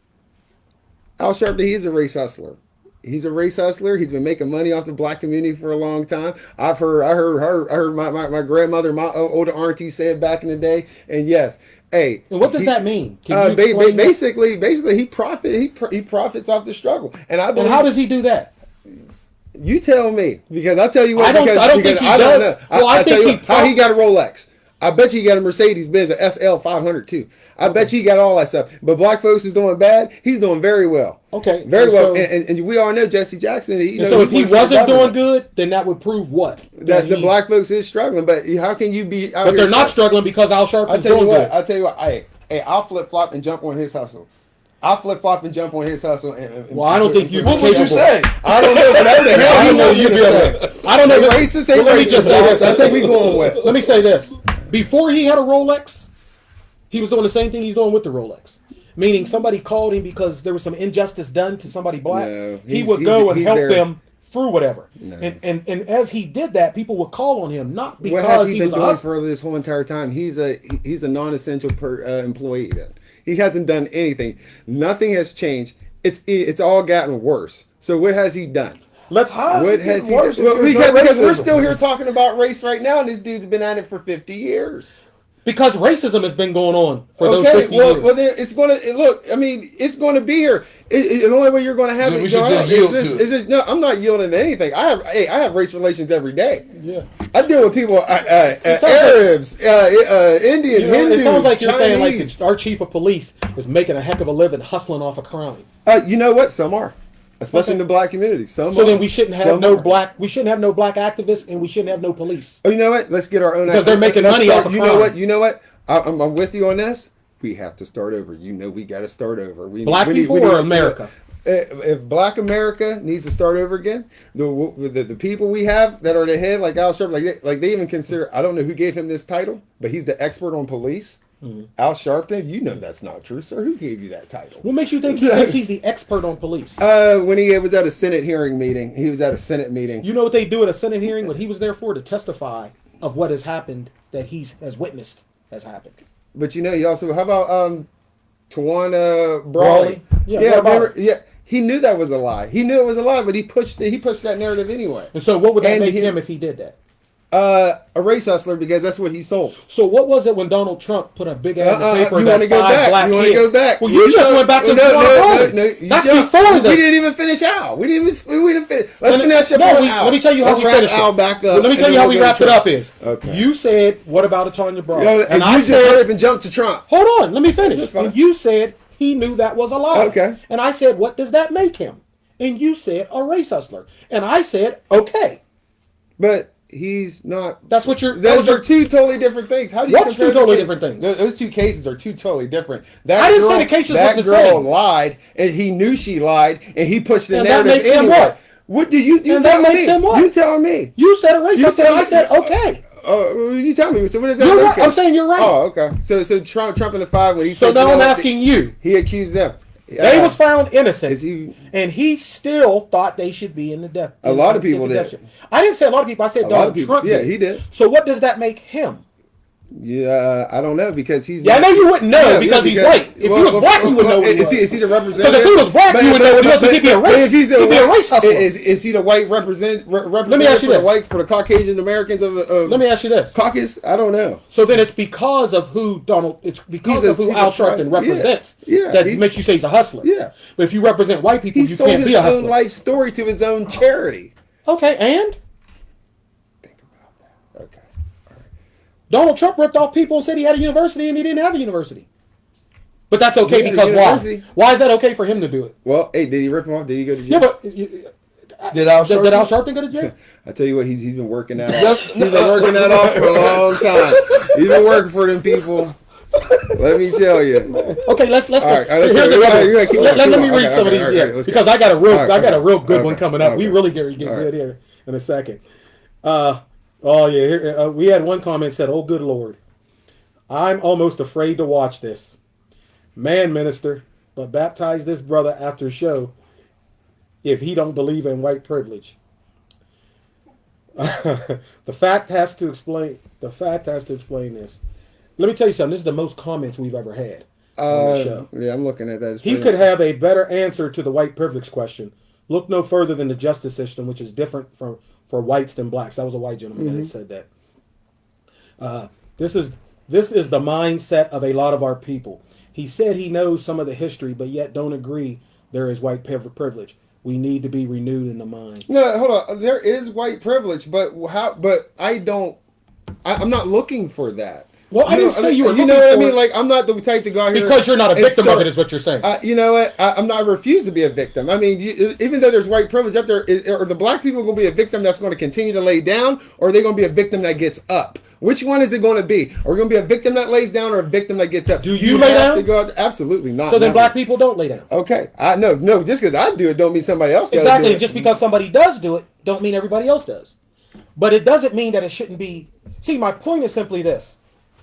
Al Sharpton, he's a race hustler. He's a race hustler. He's been making money off the black community for a long time. I heard my grandmother, my older auntie say it back in the day. And yes, hey. And what does that mean? Can you explain that? Basically, he profits off the struggle. And I believe. And how does he do that? You tell me, because I tell you what. I don't because think he I does. don't know. Well, I I tell think you what, how he got a Rolex. I bet you he got a Mercedes Benz, a SL 500 too. I bet you he got all that stuff. But black folks is doing bad. He's doing very well. Okay, very and well. so- And we all know Jesse Jackson. And so if he wasn't doing good, then that would prove what? that the black folks is struggling. But how can you be? But they're not struggling because Al I Sharpton's tell you doing what. good. I tell you what. Hey, I'll flip flop and jump on his hustle. I'll flip flop and jump on his hustle. Well, I don't think you'd be What would you capable. say? I don't know, but that's the hell I you don't know know you'd be able to. I don't know. Racist ain't Well, let me racist. just say this. That's what we going with. Let me say this. Before he had a Rolex, he was doing the same thing he's doing with the Rolex. Meaning somebody called him because there was some injustice done to somebody black. No, he he's- would go and he's help there. them through whatever. No. And as he did that, people would call on him, not What has because he he been was a doing hustler. for this whole entire time? He's a non-essential employee. Then he hasn't done anything. Nothing has changed. It's all gotten worse. So what has he done? Let's How is What it has getting he? worse if Well, there's no because we're racism? still here talking about race right now, and this dude's been at it for 50 years. because racism has been going on for those Okay, 50 years. well, then it's going to look. I mean, it's going to be here. The only way you're going to have Then it we should go just out yield is to it. this. No, I'm not yielding to anything. I have race relations every day. yeah. I deal with people, sounds like- Arabs, Indian, You know, Hindus, it sounds like you're saying like Chinese. our chief of police is making a heck of a living hustling off of crime. You know what? Some are, especially in Okay. the black community. Some. So are. then we shouldn't have Some no are. black. We shouldn't have no black activists, and we shouldn't have no police. Oh, you know what? Let's get our own. Because they're making let's money start- off of You crime. know what? You know what? I'm with you on this. We have to start over. You know, we got to start over. Black people or America? If Black America needs to start over again, the people we have that are the head, like Al Sharpton, like they even consider. I don't know who gave him this title, but he's the expert on police. Al Sharpton, you know that's not true, sir. Who gave you that title? What makes you think he thinks he's the expert on police? When he was at a Senate hearing meeting, he was at a Senate meeting. You know what they do at a Senate hearing? What he was there for, to testify of what has happened that he has witnessed has happened. But you know, you also how about Tawana Brawley? Brawley? Yeah, what about remember? her? Yeah, he knew that was a lie. He knew it was a lie, but he pushed that narrative anyway. And so, what would that And make he- him if he did that? A race hustler because that's what he sold. So what was it when Donald Trump put a big ad in the paper You that want to go 5 back? black You want kids? to go back? Well, you just went back to no, That's before the. We didn't even finish out. We didn't finish. Let's finish up No, on Al. let me tell you how Let's we wrap finished Al it. back up. Let me tell you how we wrapped it up is. Okay. You said, what about Tanya Brown? And I just hurry up and jump to Trump. Hold on, let me finish. That's fine. And you said he knew that was a lie. Okay. And I said, what does that make him? And you said a race hustler. And I said, okay. But he's not. That's what you're. Those are two totally different things. How do you? What's compare two totally the different things? Those two cases are two totally different. I didn't say the cases that was the girl same. lied, and he knew she lied, and he pushed the And that narrative makes him anyway. what? What do you And tell that me? makes him what? You tell me. You said a race hustler, and I said, okay. You tell me. So what is that? You're right. Okay. I'm saying you're right. Oh, okay. So Trump in the 5 when he So said, now you know I'm what, asking you. He accused them. They was found innocent, Is he? and he still thought they should be in the death. A lot of people did. I didn't say a lot of people. I said A lot Donald of people. Trump. Yeah, he did. So what does that make him? Yeah, I don't know because he's. Yeah, I know you wouldn't know Yeah, because he's because- white. If he was black, you would know what he was. Is he the representative? Because if he was black, you would know what he was. Because he'd be a race. If he's he'd be a race hustler. Is he the white representative Let me ask you for the this. white for the Caucasian Americans of Let me ask you this. caucus? I don't know. So then it's because of who Donald. It's because He's of a- who he's a Al tri- Sharpton represents. Yeah, that he- makes you say he's a hustler. Yeah. But if you represent white people, He you sold can't his be a own hustler. life story to his own charity. Okay, and Think about that. Okay. Donald Trump ripped off people and said he had a university and he didn't have a university. But that's okay Yeah, because university. why? Why is that okay for him to do it? Well, hey, did he rip him off? Did he go to jail? Yeah, but Did Al did Al Sharpton? Sharpton go to jail? I tell you what, he's been working that off. He's been working that off for a long time. He's been working for them people. Let me tell you. Okay, let's All right, here's let's another go. one. You gotta keep Let going, me keep going. read Okay, some of okay, these okay, here let's because go. I got a real All right, I got a real good okay, one coming up. We okay. really get All good right. here in a second. Oh yeah, here, we had one comment said, "Oh good Lord, I'm almost afraid to watch this." Man, minister, but baptize this brother after show if he don't believe in white privilege. The fact has to explain this. Let me tell you something. This is the most comments we've ever had on the show. Yeah, I'm looking at that. It's He pretty could much- have a better answer to the white privilege question. Look no further than the justice system, which is different for whites than blacks. That was a white gentleman that said that. This is the mindset of a lot of our people. He said he knows some of the history, but yet don't agree there is white privilege. We need to be renewed in the mind. No, hold on. There is white privilege, but how? But I don't. I'm not looking for that. Well, I didn't say you were You know looking what I for mean? it. Like, I'm not the type to go out here Because you're not a and victim of start- it, is what you're saying. You know what? I'm not refused to be a victim. I mean, even though there's white privilege up there, are the black people going to be a victim that's going to continue to lay down, or are they going to be a victim that gets up? Which one is it going to be? Are we going to be a victim that lays down or a victim that gets up? Do you lay have down? To go out, absolutely not. So then never. black people don't lay down. Okay, no. Just because I do it, don't mean somebody else. gotta Exactly. do it. Just because somebody does do it, don't mean everybody else does. But it doesn't mean that it shouldn't be. See, my point is simply this.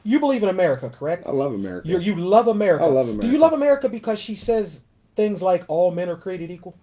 You believe in America, correct? I love America. You love America. I love Do America. you love America because she says things like all men are created equal?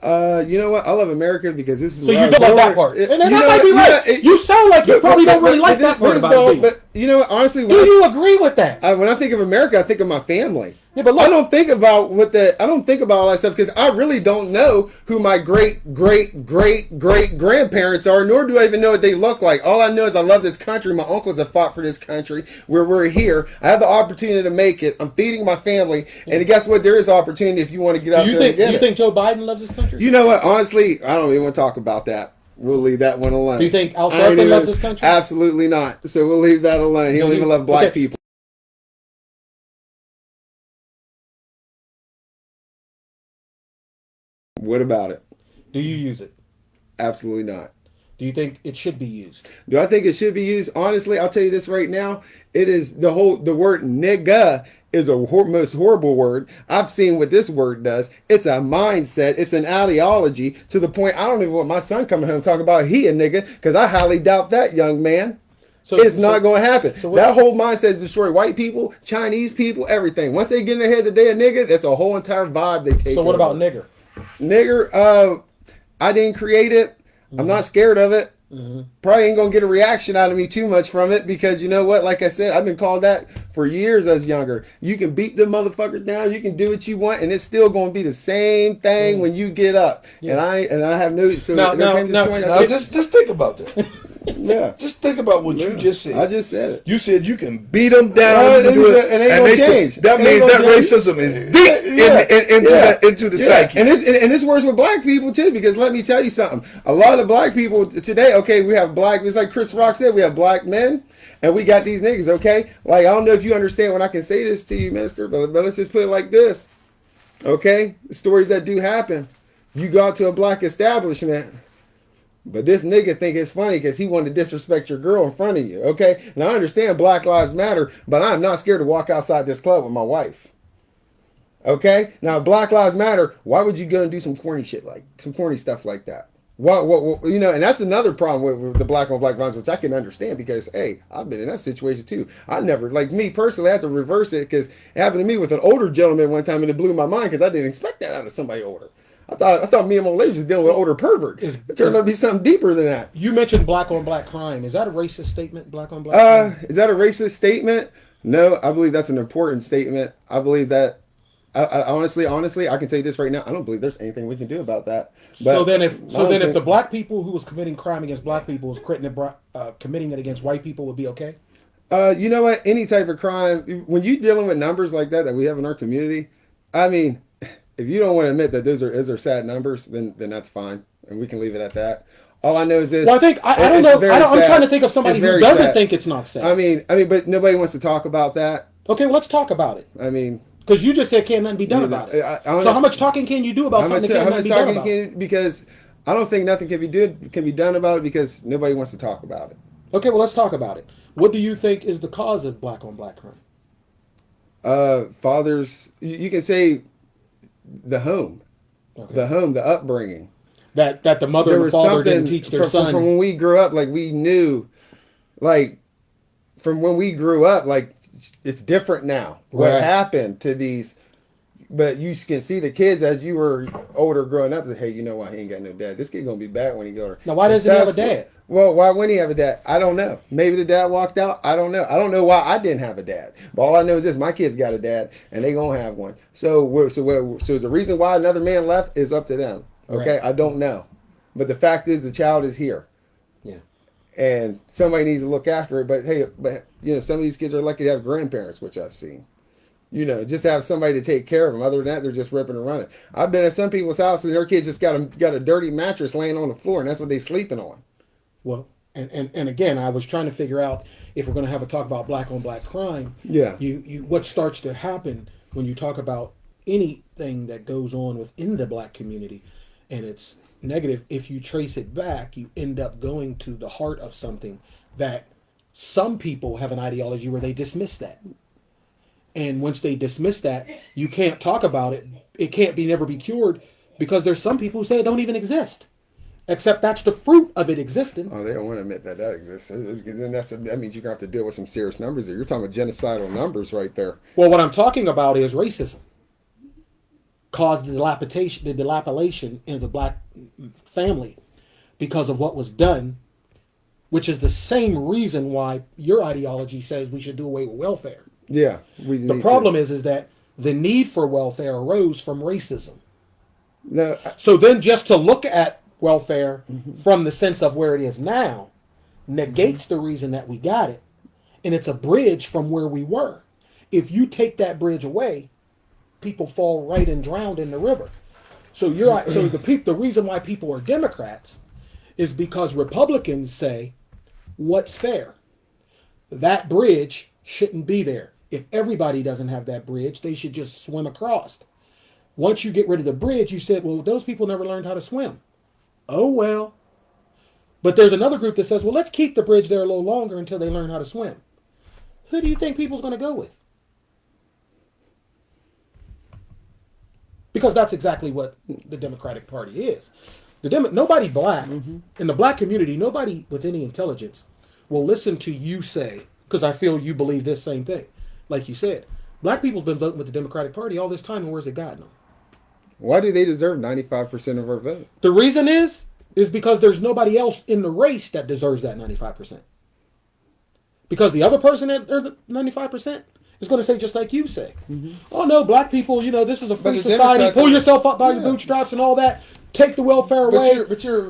You know what? I love America because this is. So where you I don't was like that born. part. It- And you that know might be what? right. You sound like you probably don't really like that part this about though, it. But you know what? Honestly, Do you agree with that? when I think of America, I think of my family. Yeah, but look- I don't think about I don't think about all that stuff because I really don't know who my great grandparents are, nor do I even know what they look like. All I know is I love this country. My uncles have fought for this country. Where we're here, I have the opportunity to make it. I'm feeding my family, and guess what? There is opportunity if you want to get out there and get Do you it. think Joe Biden loves his country? You know what? Honestly, I don't even want to talk about that. We'll leave that one alone. Do you think Al I ain't Sharpton even- loves his country? Absolutely not. So we'll leave that alone. He don't even love black Okay. people. What about it? Do you use it? Absolutely not. Do you think it should be used? Do I think it should be used? Honestly, I'll tell you this right now. It is the word nigga is a most horrible word. I've seen what this word does. It's a mindset. It's an ideology to the point I don't even want my son coming home talking about he a nigga because I highly doubt that, young man. It's not going to happen. So what- that whole mindset is destroy white people, Chinese people, everything. Once they get in their head that they a nigga, that's a whole entire vibe they take. So what over. about nigger? Nigger, I didn't create it. I'm not scared of it. Probably ain't gonna get a reaction out of me too much from it because you know what? Like I said, I've been called that for years as younger. You can beat the motherfuckers down, you can do what you want, and it's still gonna be the same thing when you get up. And I have no. So Now, there came the now, point I Now did- just think about that. Yeah. Just think about what you just said. I just said it. You said you can beat them down, And do it, it ain't gonna they still- change. that It means ain't that gonna change. racism is deep into the psyche. And it's worse with black people too, because let me tell you something. A lot of black people today, okay, we have black. It's like Chris Rock said, we have black men, and we got these niggas. Okay, like I don't know if you understand when I can say this to you, Minister, but let's just put it like this. Okay, stories that do happen. You go out to a black establishment. But this nigga think it's funny because he wanted to disrespect your girl in front of you, okay? Now, I understand Black Lives Matter, but I'm not scared to walk outside this club with my wife. Okay? Now, Black Lives Matter, why would you go and do some corny shit some corny stuff like that? What you know, and that's another problem with the black on black violence, which I can understand because, hey, I've been in that situation too. I never, like me personally, I had to reverse it because it happened to me with an older gentleman one time and it blew my mind because I didn't expect that out of somebody older. I thought me and my lady was dealing with an older pervert. It turned out to be something deeper than that. You mentioned black on black crime. Is that a racist statement? Black on black crime? Is that a racist statement? No, I believe that's an important statement. I believe that. I honestly, I can tell you this right now. I don't believe there's anything we can do about that. But So then, if the black people who was committing crime against black people was committing it against white people, would be okay? You know what? Any type of crime, when you're dealing with numbers like that we have in our community, I mean. If you don't want to admit that those are sad numbers, then that's fine, and we can leave it at that. All I know is this. Well, I think I don't know. I'm trying to think of somebody who doesn't think it's not sad. I mean, but nobody wants to talk about that. Okay, well, let's talk about it. I mean, because you just said can't nothing be done about it. So how much talking can you do about something that can't nothing be done about? Because I don't think nothing can be done about it because nobody wants to talk about it. Okay, well, let's talk about it. What do you think is the cause of black on black crime? Fathers, you can say. The home, Okay. the upbringing. That the mother and the father didn't teach their son. From when we grew up, like we knew, like from when we grew up, like it's different now. What happened to these? But you can see the kids as you were older growing up. That, hey, you know what? He ain't got no dad. This kid gonna be bad when he go. Now, why doesn't he have a dad? Well, why wouldn't he have a dad? I don't know. Maybe the dad walked out. I don't know. I don't know why I didn't have a dad. But all I know is this: my kids got a dad, and they gonna have one. So the reason why another man left is up to them. Okay, Right. I don't know, but the fact is the child is here. Yeah. And somebody needs to look after it. But hey, you know, some of these kids are lucky to have grandparents, which I've seen. You know, just have somebody to take care of them. Other than that, they're just ripping and running. I've been at some people's house and their kids just got a dirty mattress laying on the floor, and that's what they're sleeping on. Well, and again, I was trying to figure out if we're going to have a talk about black on black crime. Yeah. You what starts to happen when you talk about anything that goes on within the black community, and it's negative. If you trace it back, you end up going to the heart of something that some people have an ideology where they dismiss that. And once they dismiss that, you can't talk about it. It can't never be cured because there's some people who say it don't even exist. Except that's the fruit of it existing. Oh, they don't want to admit that exists. Then that means you're going to have to deal with some serious numbers there. You're talking about genocidal numbers right there. Well, what I'm talking about is racism. Caused the dilapidation in the black family because of what was done, which is the same reason why your ideology says we should do away with welfare. Yeah. The problem is that the need for welfare arose from racism. No, So then just to look at welfare from the sense of where it is now negates the reason that we got it. And it's a bridge from where we were. If you take that bridge away, people fall right and drown in the river. So the reason why people are Democrats is because Republicans say, what's fair? That bridge shouldn't be there. If everybody doesn't have that bridge, they should just swim across. Once you get rid of the bridge, you said, well, those people never learned how to swim. Oh, well. But there's another group that says, well, let's keep the bridge there a little longer until they learn how to swim. Who do you think people's going to go with? Because that's exactly what the Democratic Party is. Nobody black, in the black community, nobody with any intelligence will listen to you say, because I feel you believe this same thing. Like you said, black people's been voting with the Democratic Party all this time, and where's it gotten them? why do they deserve 95% of our vote? The reason is because there's nobody else in the race that deserves that 95%. Because the other person that there's 95% is going to say just like you say. Oh no, black people, this is a free society. Pull yourself up by your bootstraps and all that. take the welfare away.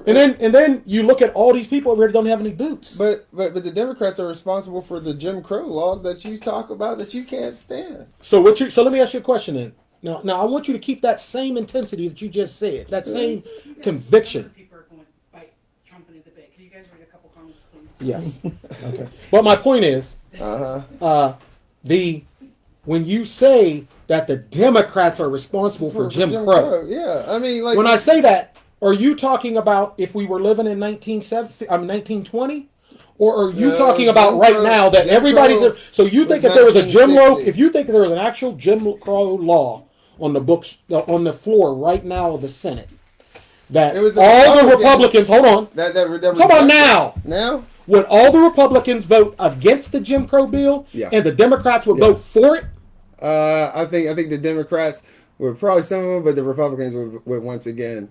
And then you look at all these people over here that don't have any boots. But the Democrats are responsible for the Jim Crow laws that you talk about that you can't stand. So let me ask you a question then. Now I want you to keep that same intensity that you just said, that same conviction. People are going to bite Trump in the debate. Can you guys read a couple comments, please? Yes. Okay. But my point is, when you say that the Democrats are responsible for Jim Crow, yeah, I mean, like when I say that, are you talking about if we were living in 1920? Or are you talking about right now that everybody's... So you think if there was a if you think there was an actual Jim Crow law on the books, on the floor right now of the Senate, that all the Republicans... Hold on. Come on now. Now? Would all the Republicans vote against the Jim Crow bill, and the Democrats would vote for it? I think the Democrats would probably, some of them, but the Republicans would once again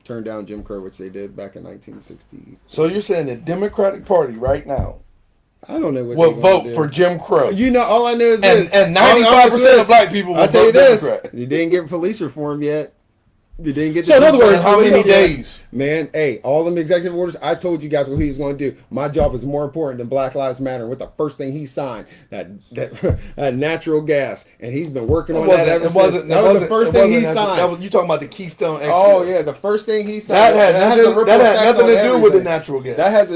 turn down Jim Crow, which they did back in 1960s. So you're saying the Democratic Party right now I don't know what will vote for Jim Crow? You know, all I know is this. And 95% of black people will vote Democrat. You didn't get police reform yet. You didn't get. So in other words, how many days? Man, hey, all them executive orders. I told you guys what he's going to do. My job is more important than Black Lives Matter. What the first thing he signed, that natural gas, and he's been working on that ever since. That was the first thing he signed. You talking about the Keystone XL? Oh yeah, the first thing he signed. That had nothing to do with the natural gas. That had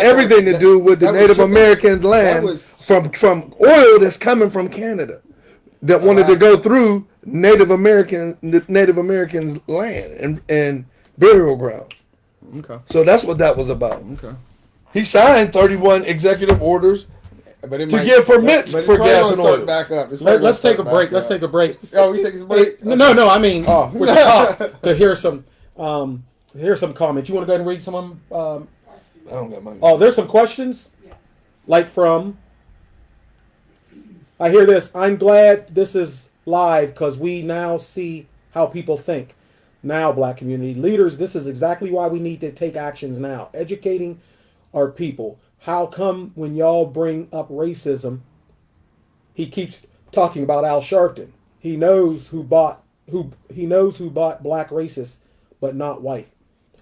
everything to do with the Native Americans' land from oil that's coming from Canada that wanted to go through Native Americans' land and burial grounds. Okay. So that's what that was about. Okay. He signed 31 executive orders to give permits for gas and oil. Back up. Let's take a break. Let's take a break. Oh, we take a break? No. I mean, we talk to hear some comments. You want to go ahead and read some of them? I don't got money. Oh, there's some questions, like from. I hear this. I'm glad this is live because we now see how people think. Now, black community leaders, this is exactly why we need to take actions now. Educating our people. How come when y'all bring up racism, he keeps talking about Al Sharpton? He knows who bought black racists, but not white.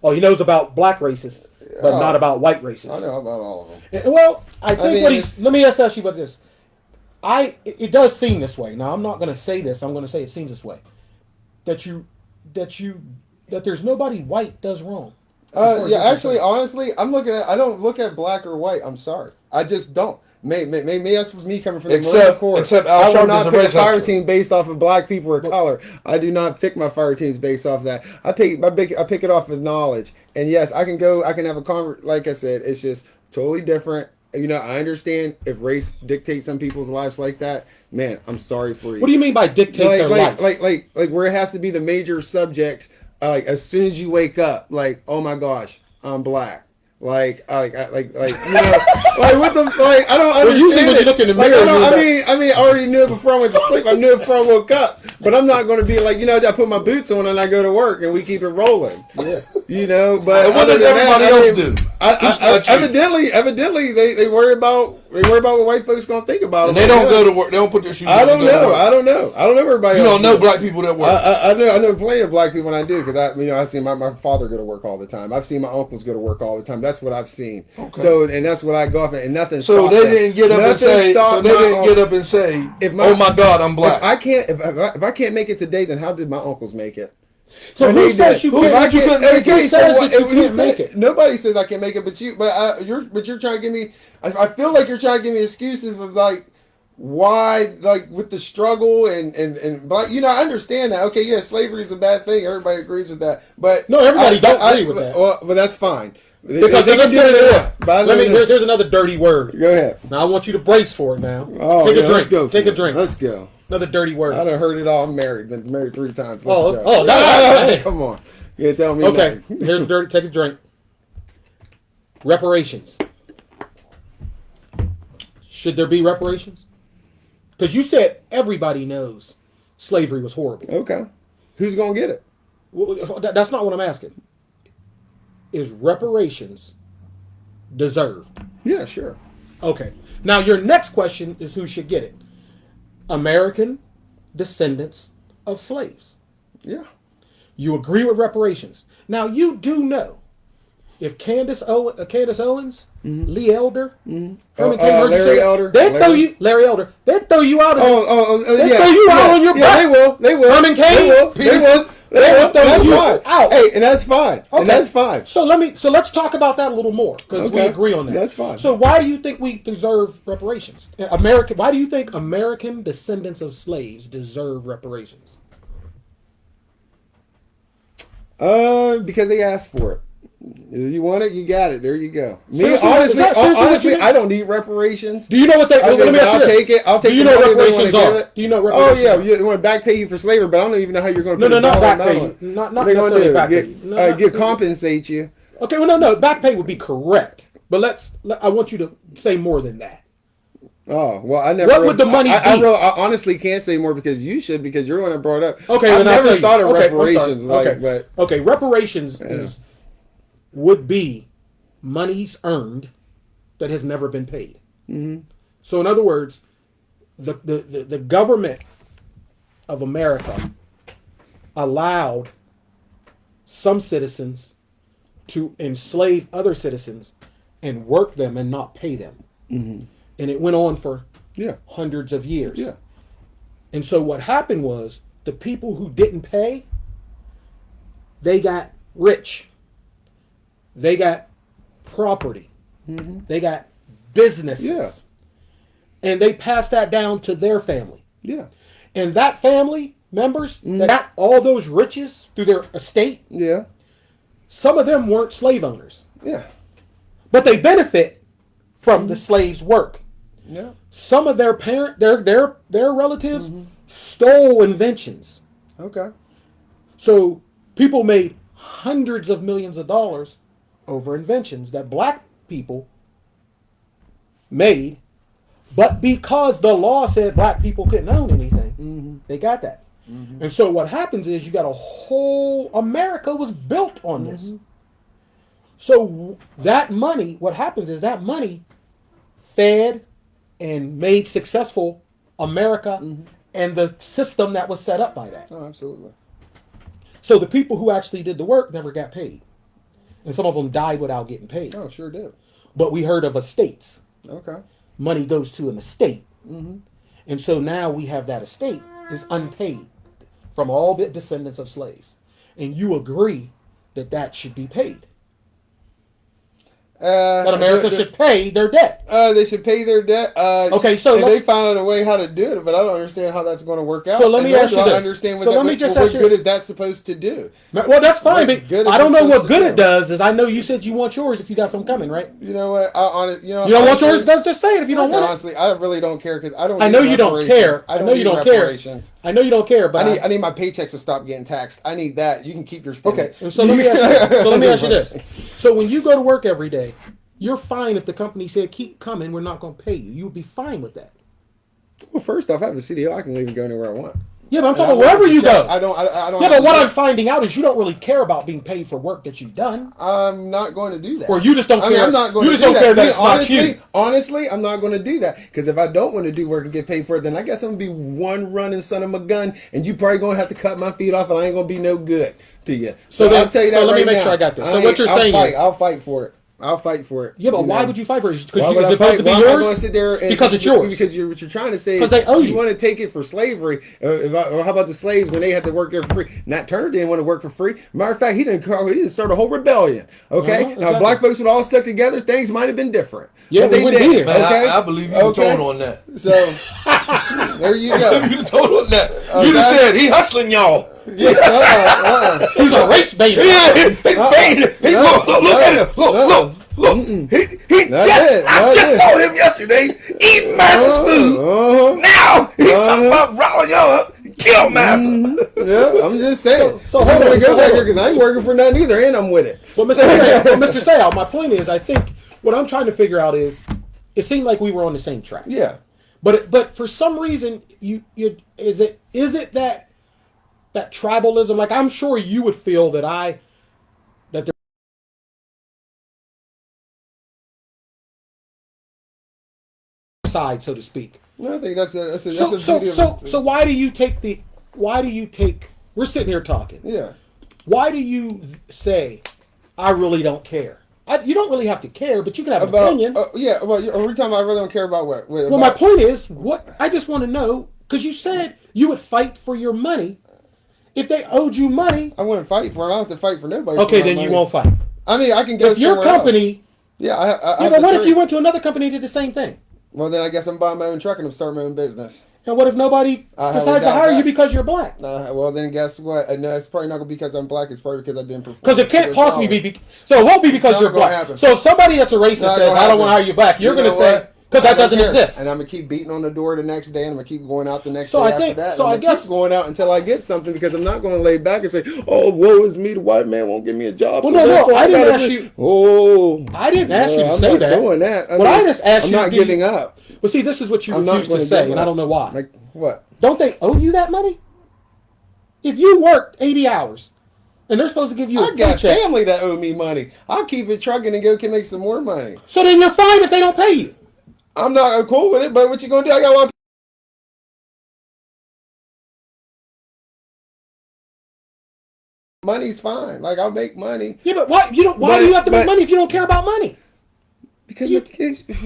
Oh, he knows about black racists, but not about white racists. I know about all of them. Well, I think let me ask you about this. It does seem this way. Now I'm not going to say this. I'm going to say it seems this way. That there's nobody white does wrong. Actually, honestly, I don't look at black or white. I'm sorry, I just don't. Maybe that's me coming from the Marine Corps. Except I will not pick a fire team based off of black people or color. I do not pick my fire teams based off of that. I pick it off of knowledge. And yes, I can have a conversation. Like I said, it's just totally different. You know, I understand if race dictates some people's lives like that. Man, I'm sorry for you. What do you mean by dictate their life? Like where it has to be the major subject. Like as soon as you wake up, like, oh my gosh, I'm black. Like you know, like what the like I don't understand. Well, usually when you look in the mirror, I mean, I already knew it before I went to sleep. I knew it before I woke up. But I'm not going to be like, you know, I put my boots on and I go to work and we keep it rolling. Yeah. You know, but what does everybody else do? Evidently, they worry about what white folks gonna think about them. And they don't go to work. They don't put their shoes. I don't know everybody. You don't know black people that work. I know plenty of black people, and I do because I've seen my father go to work all the time. I've seen my uncles go to work all the time. That's what I've seen. Okay. So and that's what I go off and nothing. So they didn't get up and say. So they didn't get up and say, "Oh my God, I'm black." If I can't make it today, then how did my uncles make it? So who says you can't make it? Nobody says I can make it, but you're trying to give me. I feel like you're trying to give me excuses of like why, like with the struggle and black. You know, I understand that. Okay, yeah, slavery is a bad thing. Everybody agrees with that, but no, everybody don't agree with that. Well, but that's fine. Because let's get into this. Here's another dirty word. Go ahead. Now I want you to brace for it. Now, take a drink. Let's go. Take a drink. Let's go. Another dirty word. I done heard it all. I'm married. Been married 3 times. Come on. You ain't tell me. Okay. Here's dirty. Take a drink. Reparations. Should there be reparations? Because you said everybody knows slavery was horrible. Okay. Who's gonna get it? Well, that's not what I'm asking. Is reparations deserved? Yeah, sure. Okay. Now your next question is who should get it? American descendants of slaves. Yeah. You agree with reparations. Now, you do know if Candace Owens, Lee Elder, Herman K. Larry Elder, they'd throw you, Larry Elder, they'd throw you out of they'd yeah, throw you out on your butt. They will. Herman K. They will. Peterson, They will. throw That's you fine. out. Hey, and that's fine. Okay. And that's fine. So let's talk about that a little more because we Okay. agree on that. That's fine. So why do you think we deserve reparations? Why do you think American descendants of slaves deserve reparations? Because they asked for it. If you want it, you got it. There you go. Me, Seriously, is honestly, that seriously what you honestly, mean? I don't need reparations. Do you know what they? I'll Let me ask you this. take it. I'll take Do you the know money what they wanna reparations give are? it. Do you know what Oh reparations yeah, you want to back pay you for slavery, but I don't even know how you're going to. No, not back pay you. Not what they going to necessarily do? back pay Get, you. No, get compensate you. Okay, well, no, back pay would be correct, but I want you to say more than that. Oh well, I never. What would the money I be? I honestly can't say more because you should, because you're the one that brought it up. Okay, I've then I'll tell never you. thought of Okay, I'm sorry. reparations Okay. but Okay, reparations would be monies earned that has never been paid. Mm-hmm. So, in other words, the government of America allowed some citizens to enslave other citizens and work them and not pay them. Mm-hmm. And it went on for hundreds of years. Yeah. And so what happened was the people who didn't pay, they got rich. They got property. Mm-hmm. They got businesses. Yeah. And they passed that down to their family. Yeah. And that family members that got all those riches through their estate, Yeah. some of them weren't slave owners. Yeah. But they benefit from the slaves' work. Yeah. Some of their their relatives stole inventions. Okay. So people made hundreds of millions of dollars over inventions that black people made, but because the law said black people couldn't own anything, they got that. And so what happens is you got a whole America was built on this. So that money, what happens is that money fed and made successful America and the system that was set up by that. Oh, absolutely. So the people who actually did the work never got paid. And some of them died without getting paid. Oh, sure did. But we heard of estates. Okay. Money goes to an estate. And so now we have that estate is unpaid from all the descendants of slaves. And you agree that that should be paid. That America should pay their debt. They should pay their debt. Okay, so and let's- they found out a way how to do it, but I don't understand how that's going to work out. So let me And nor ask do you I this. understand what So that, let me what- just what ask you good this. is that supposed to do? Well, that's fine, What but good is I don't it know what supposed good to it do? does. Is I know you said you want yours if you got some coming, right? You know what? You don't want yours? Let's just say it if you don't want it. Honestly, I really don't care because I don't. I need know you don't reparations. care. I know you need don't care. reparations. I know you don't care, but I need my paychecks to stop getting taxed. I need that. You can keep your stimmy. okay. And so let me ask you this. So when you go to work every day, you're fine if the company said keep coming, we're not going to pay you. You would be fine with that. Well, first off, I have a CDO. I can leave and go anywhere I want. Yeah, but I'm And talking I about wherever want to you check. go. I don't. Yeah, have but to what check. I'm finding out is you don't really care about being paid for work that you've done, I'm not going to do that. or you just don't care. I mean, I'm not going you to just do don't that. care that Me, it's not you. honestly, I'm not going to do that because if I don't want to do work and get paid for it, then I guess I'm gonna be one running son of a gun, and you probably gonna have to cut my feet off, and I ain't gonna be no good to you. So then- I'll tell you so that let me right make now. sure I got this. So I what ain't- you're I'll saying fight. is- I'll fight for it. I'll fight for it. Yeah, but You why know? would you fight for it? Why Because would it's I supposed fight? to be Why am I going to yours? sit there and, Because it's yours. Because what you're trying to say 'Cause is they owe you. you want to take it for slavery. Or how about the slaves when they had to work there for free? Nat Turner didn't want to work for free. Matter of fact, he didn't start a whole rebellion. Okay, now exactly. if black folks would all stuck together, things might have been different. Yeah, But we they wouldn't be didn't, here. Man, Okay, I believe you were told on that. So there you go. You were told on that. You just said he hustling y'all. He's a race baiter. Yeah, he's baiting. He, look at him. Look. I just saw him yesterday eating Massa's food. Now he's talking about rolling y'all up, kill Massa. Yeah, I'm just saying. So I'm hold gonna on, go so back hold here on. because I ain't working for nothing either, and I'm with it. Well, Mr. Sayal, my point is, I think what I'm trying to figure out is, it seemed like we were on the same track. Yeah. But for some reason, is it that tribalism? Like, I'm sure you would feel that side, so to speak. No, I think that's a So why do you take we're sitting here talking. yeah. why do you say, I really don't care? You don't really have to care, but you can have an opinion. Yeah, well, every time I really don't care about what. Well, my point is, what I just want to know, because you said you would fight for your money. If they owed you money, I wouldn't fight for it. I don't have to fight for nobody. Okay, then you won't fight. I mean, I can go if your company. Else. Yeah, Yeah, but what if you went to another company and did the same thing? Well, then I guess I'm buying my own truck and I'm starting my own business. And what if nobody decides to hire you because you're black? Well, then guess what? No, it's probably not going to be because I'm black. It's probably because I didn't perform. Because it can't possibly be. So it won't be because you're black. Happen. So if somebody that's a racist says, I don't want to hire you black, you're going to say, because that doesn't exist. And I'm going to keep beating on the door the next day, and I'm going to keep going out the next day after that. So I guess keep going out until I get something, because I'm not going to lay back and say, oh, woe is me, the white man won't give me a job. Well, no, I didn't ask you. I didn't ask you to say that. I'm not doing that. I just asked you. I'm not giving up. Well, see, this is what you refuse to say, and I don't know why. Like what? Don't they owe you that money? If you worked 80 hours and they're supposed to give you a got paycheck, family that owe me money. I'll keep it trucking and go can make some more money. So then you're fine if they don't pay you. I'm cool with it, but what you gonna do? I got a lot of money's fine. Like, I'll make money. Yeah, but why do you have to make money if you don't care about money? Because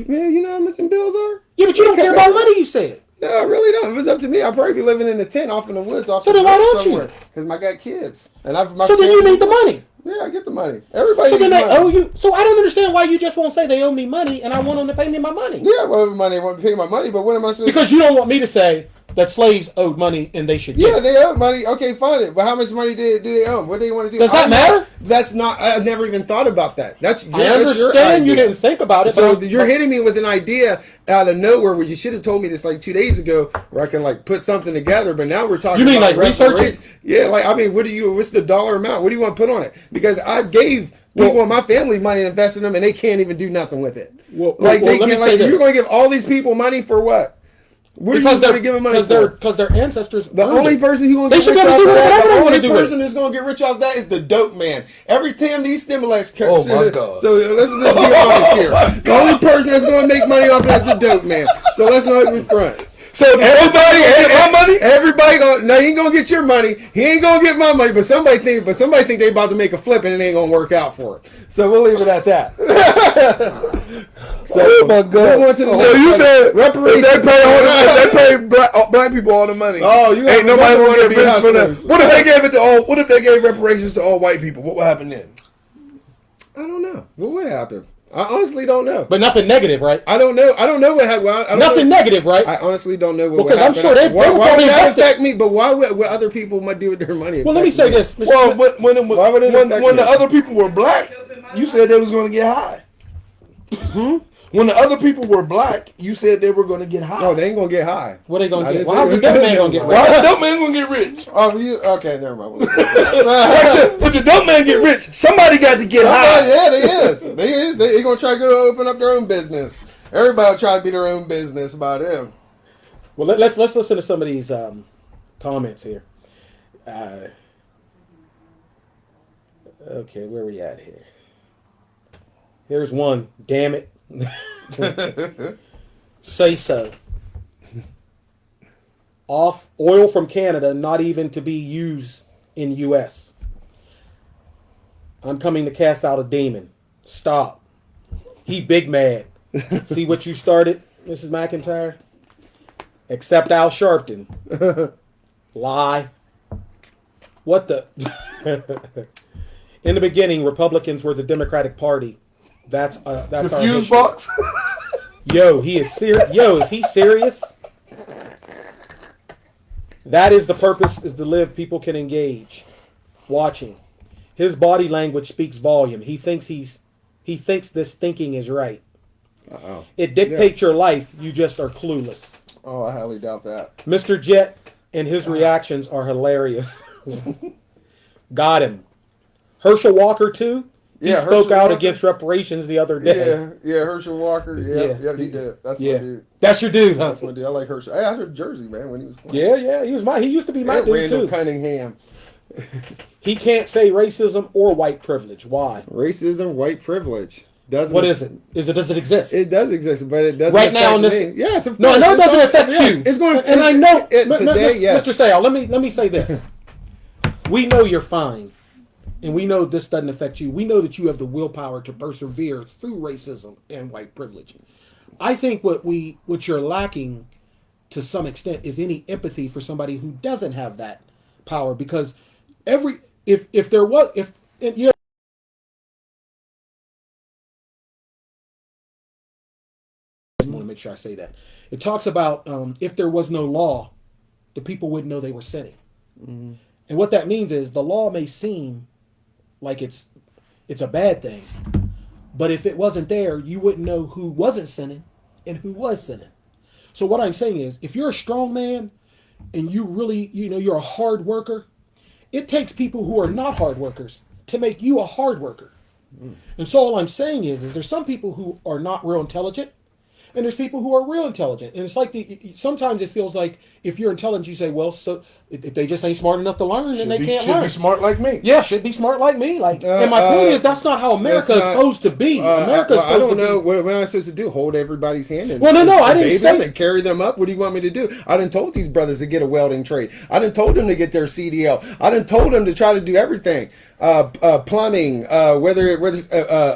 man, you know how much them bills are? Yeah, but you don't care about money, you said. No, I really don't. If it was up to me, I'd probably be living in a tent off in the woods. So then why don't you? Because I got kids. And so then you need the money. Yeah, I get the money. Everybody So then they money. owe you. So I don't understand why you just won't say they owe me money and I want them to pay me my money. Yeah, well, money want to pay my money, but what am I supposed Because you don't want me to say that slaves owed money and they should get Yeah, they owe money. Okay, fine. But how much money do they owe? What do they want to do? Does that matter? That's not. I never even thought about that. I understand you didn't think about it. So you're hitting me with an idea out of nowhere where you should have told me this like 2 days ago, where I can like put something together. But now we're talking. You mean about like researching? Yeah, like I mean, what's the dollar amount? What do you want to put on it? Because I gave people in my family money and invested in them, and they can't even do nothing with it. Let me say this. You're going to give all these people money for what? Because they're giving money because their ancestors. The only person who's going to get rich off that, the only person that's going to get rich off that is the dope man. Every time these stimulus cuts. Oh my God! So let's be honest here. The only person that's going to make money off that is the dope man. So let's not be front. So everybody get my money. Everybody he ain't gonna get your money. He ain't gonna get my money. But somebody think they about to make a flip and it ain't gonna work out for it. So we'll leave it at that. So, oh my God! So you said reparations? They pay black people all the money. Oh, you ain't nobody want to be for them. What if they gave it to all? What if they gave reparations to all white people? What would happen then? I don't know. What would happen? I honestly don't know. But nothing negative, right? I don't know. I don't know what happened. Nothing negative, right? I honestly don't know what would Because happen. I'm sure they why probably would that invested. affect me? But why would what other people might do with their money? Well, let me say this. Well, when the other people were black, you said they was going to get high. When the other people were black, you said they were going to get high. No, they ain't going to get high. What are they going to get? Well, how's the dumb man going to get rich? Why the dumb man going to get rich? Oh, okay, never mind. Like I said, if the dumb man get rich, somebody got to get high. Yeah, they is. They going to try to go open up their own business. Everybody will try to be their own business about them. Well, let's listen to some of these comments here. Okay, where are we at here? Here's one. Damn it. Say so. Off oil from Canada, not even to be used in U.S. I'm coming to cast out a demon. Stop. He big mad. See what you started, Mrs. McIntyre? Except Al Sharpton. Lie. What the? In the beginning, Republicans were the Democratic Party. That's The our fuse history. box. Yo, he is serious. Yo, is he serious? That is the purpose, is to live. People can engage. Watching. His body language speaks volume. He thinks this thinking is right. Uh-oh. It dictates your life. You just are clueless. Oh, I highly doubt that. Mr. Jet and his reactions are hilarious. Got him. Herschel Walker too. He spoke Herschel out Walker. against reparations the other day. Yeah, Herschel Walker. Yeah, he did. That's my dude. That's your dude, huh? That's my dude. I like Herschel. Hey, I heard Jersey, man, when he was playing. Yeah, he used to be my And dude Randall too. Cunningham. He can't say racism or white privilege. Why? Racism, white privilege. What is it? Does it exist? It does exist, but it doesn't right now in affect this. me. Yes, no, I know it doesn't affect yes, you. It's going, and I know today. Yes. Mr. Sayal, let me say this. We know you're fine. and we know this doesn't affect you. We know that you have the willpower to persevere through racism and white privilege. I think what you're lacking to some extent is any empathy for somebody who doesn't have that power, because if there was, if and, you know, I want to make sure I say that. It talks about if there was no law, the people wouldn't know they were sinning. Mm-hmm. And what that means is the law may seem like it's a bad thing, but if it wasn't there, you wouldn't know who wasn't sinning and who was sinning. So what I'm saying is, if you're a strong man and you really, you're a hard worker, it takes people who are not hard workers to make you a hard worker. Mm. And so all I'm saying is there's some people who are not real intelligent, and there's people who are real intelligent. And it's like sometimes it feels like if you're intelligent, you say, well, so if they just ain't smart enough to learn, then they can't learn. Should be smart like me. Yeah, should be smart like me. And my point is, that's not how America is supposed to be. America's supposed to be. I don't know what am I supposed to do. Hold everybody's hand and I didn't say them and carry them up. What do you want me to do? I done told these brothers to get a welding trade. I done told them to get their CDL. I done told them to try to do everything. Plumbing, whether it's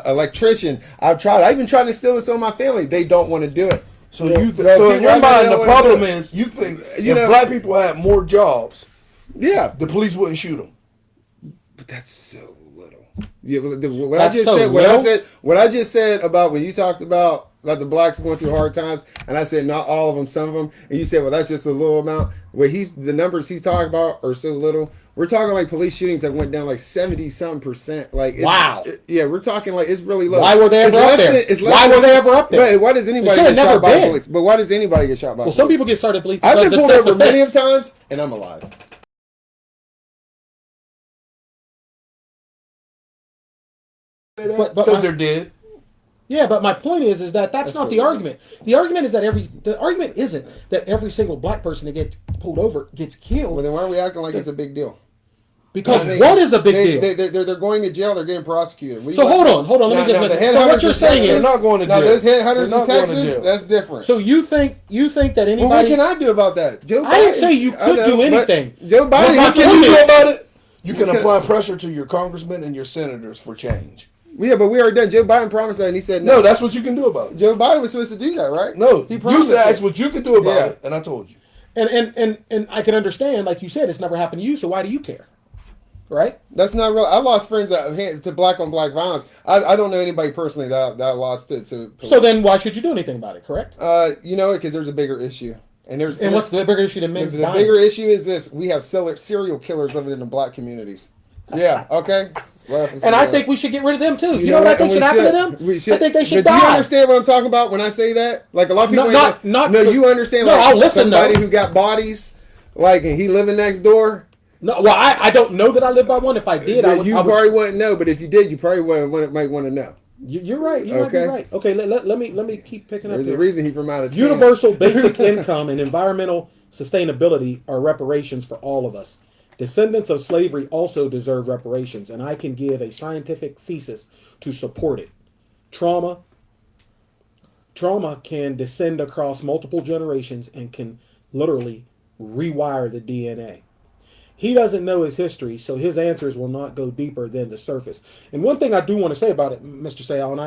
electrician. I've tried. I even tried to instill this on my family. They don't want to do it. So in your mind, the problem is you think if black people had more jobs, the police wouldn't shoot them. But that's so little. Yeah, what I just said about when you talked about the blacks going through hard times, and I said not all of them, some of them, and you said, well, that's just a little amount. The numbers he's talking about are so little. We're talking like police shootings that went down like 70-something%. Wow. We're talking like it's really low. Why were they ever up there? Why were they ever up there? Why does anybody get shot by police? But why does anybody get shot by police? Well, some people get started bleeding. I've been pulled over many times, and I'm alive. Because they're dead. Yeah, but my point is that that's not the argument. The argument is that the argument isn't that every single black person that gets pulled over gets killed. Well, then why are we acting like it's a big deal? Because what is a big deal? They're going to jail. They're getting prosecuted. So hold on. Let me just mention. So what you're saying is they're not going to jail. Now there's headhunters in Texas. That's different. So you think that anybody? Well, what can I do about that? Joe Biden, I didn't say you could do anything. Joe Biden, what can you do about it? You can apply pressure to your congressmen and your senators for change. Yeah, but we already done. Joe Biden promised that, and he said no. That's what you can do about it. Joe Biden was supposed to do that, right? No, you said that's what you can do about it, and I told you. And I can understand, like you said, it's never happened to you, so why do you care? Right? That's not real. I lost friends to black on black violence. I don't know anybody personally that I lost to police. So then why should you do anything about it, correct? Because there's a bigger issue. And what's the bigger issue than men dying? The bigger issue is this. We have serial killers living in the black communities. Yeah, okay. And I think we should get rid of them too. You know what I think should happen to them? I think they should die. Do you understand what I'm talking about when I say that? Like a lot of people you understand I'll listen, somebody who got bodies, and he living next door? No, well, I don't know that I live by one. If I did, I would. Probably wouldn't know, but if you did, you probably might want to know. You're right. You might be right. Okay, let me keep picking up. There's a reason he from out of town. Universal basic income and environmental sustainability are reparations for all of us. Descendants of slavery also deserve reparations, and I can give a scientific thesis to support it. Trauma can descend across multiple generations and can literally rewire the DNA. He doesn't know his history, so his answers will not go deeper than the surface. And one thing I do want to say about it, Mr. Sayal,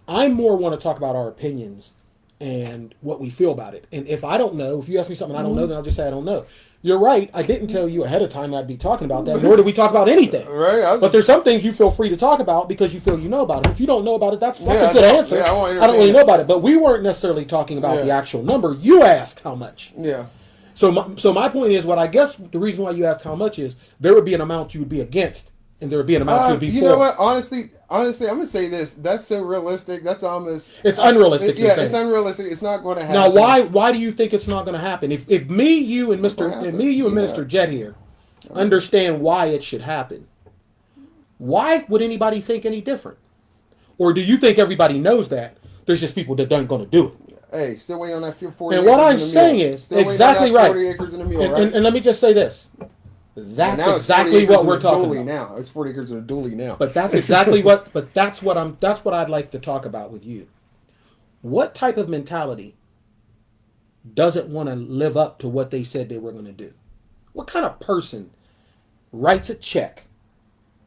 I more want to talk about our opinions and what we feel about it. And if I don't know, if you ask me something I don't know, then I'll just say I don't know. You're right. I didn't tell you ahead of time I'd be talking about that, nor did we talk about anything. Right. But there's some things you feel free to talk about because you feel you know about it. If you don't know about it, that's a good answer. Yeah, I don't really know about it. But we weren't necessarily talking about the actual number. You asked how much. Yeah. So my point is, what I guess the reason why you asked how much is there would be an amount you would be against, and there would be an amount you would be for. You know what? Honestly, I'm gonna say this. That's so realistic. That's almost. It's unrealistic. It's unrealistic. It's not going to happen. Now, why do you think it's not going to happen? If me, you, and Minister Jet here understand why it should happen, why would anybody think any different? Or do you think everybody knows that? There's just people that aren't going to do it. Hey, still waiting on that 40 acres. And what I'm saying is still exactly right. 40 acres in a mule, right? And let me just say this. That's exactly what we're talking about. Now it's 40 acres in a dually now. But that's exactly what. But that's what I'd like to talk about with you. What type of mentality doesn't want to live up to what they said they were going to do? What kind of person writes a check,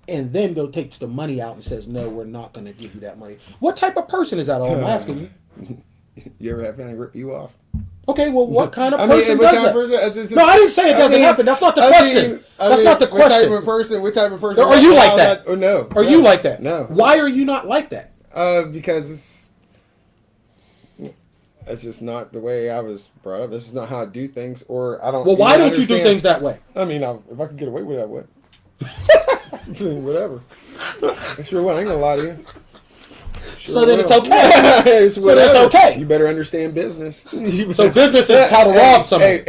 and then takes the money out and says, "No, we're not going to give you that money"? What type of person is that? All I'm asking you. You ever have family rip you off? Okay, well, what kind of I mean, person what does type that? of person- No, I didn't say it doesn't happen. That's not the question. That's not the What type question. of person? What type of person? Are you like allows that? Oh, no. Are no, you like that? No. Why are you not like that? Because that's just not the way I was brought up. This is not how I do things, or I don't. Well, why even don't you do understand- things that way? I mean, if I could get away with it, I would. Whatever. I sure will. I ain't gonna lie to you. So then it's will. okay. It's So that's whatever. okay. You better understand business. So business is how to rob someone.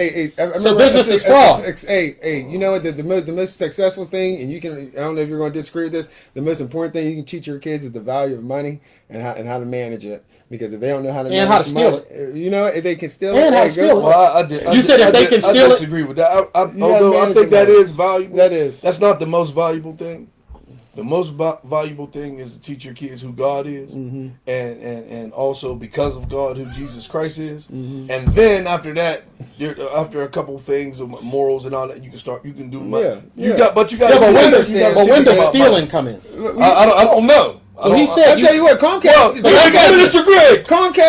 So business is fraud. Hey, you know what? The most successful thing, and you can, I don't know if you're going to disagree with this, the most important thing you can teach your kids is the value of money and how to manage it. Because if they don't know how to And how to steal it, you know, if they can steal And it, how to hey, steal go it. for Well, I did. You said if they can steal I it- disagree with that. You Although gotta I think that manage it, is valuable. That is. That's not the most valuable thing. The most valuable thing is to teach your kids who God is, and also because of God who Jesus Christ is, and then after that, after a couple things of morals and all that, you can do money. Yeah, You yeah. got, but you got Yeah, but to when understand. when does about stealing money. come in? I don't know. Well, he said I'll tell you what, Comcast. Mr. Greg, Comcast.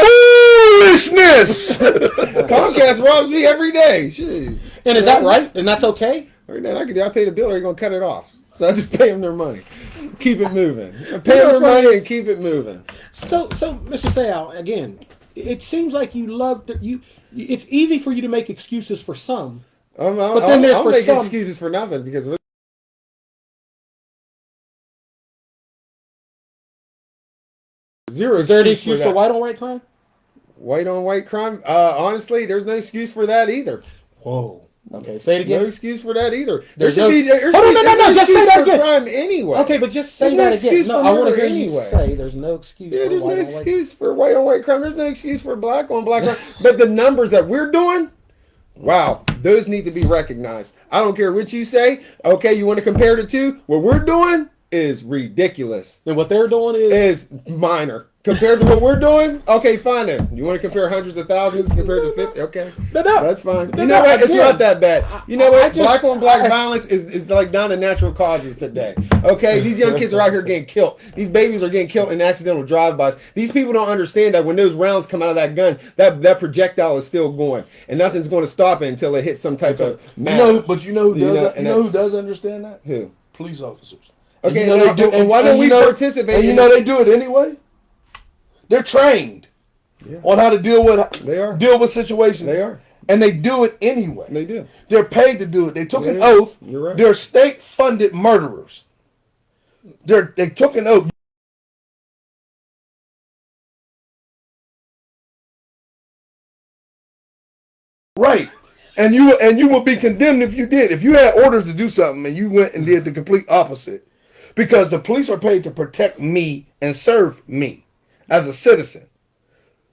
foolishness. Comcast robs me every day. Shit. And is that right? And that's okay? Every day I pay the bill, or they're gonna cut it off. So I just pay them their money, keep it moving. Pay them their money and keep it moving. So Mr. Sayal, again, it seems like you love you. It's easy for you to make excuses for some. But then there's I'll for make some- excuses for nothing because zero. Is there any excuse excuse for that. white on white crime? White on white crime? Honestly, there's no excuse for that either. Whoa. Okay, say it No again. excuse for that either. There's there should no- be. There Hold on, should no, be no, there's just say excuse that for again. crime anyway. Okay, but just say There's no that again. excuse No, for I want to murder hear you anyway. say there's no excuse Yeah, for there's no white on white. excuse for white on white crime. There's no excuse for black on black crime. But the numbers that we're doing, wow, those need to be recognized. I don't care what you say. Okay, you want to compare the two? What we're doing is ridiculous. And what they're doing is Is minor compared to what we're doing. Okay, fine then. You want to compare hundreds of thousands compared to 50? Okay, But no, that's fine. but You know no, what? It's again, not that bad. You know I what? just- Black on black violence is like down to natural causes today. Okay, these young kids are out here getting killed. These babies are getting killed in accidental drive-bys. These people don't understand that when those rounds come out of that gun, that projectile is still going, and nothing's going to stop it until it hits some type of matter. But you know who You know, does and who that's- does understand that? Who? Police officers. Okay, you know they do, and why don't we you know- participate And you in know it? they do it anyway. They're trained on how to deal with situations. They are. And they do it anyway. They do. They're paid to do it. They took an Yeah, oath. you're right. They're state-funded murderers. They took an oath. Right. And you will be condemned if you did. If you had orders to do something and you went and did the complete opposite. Because the police are paid to protect me and serve me as a citizen.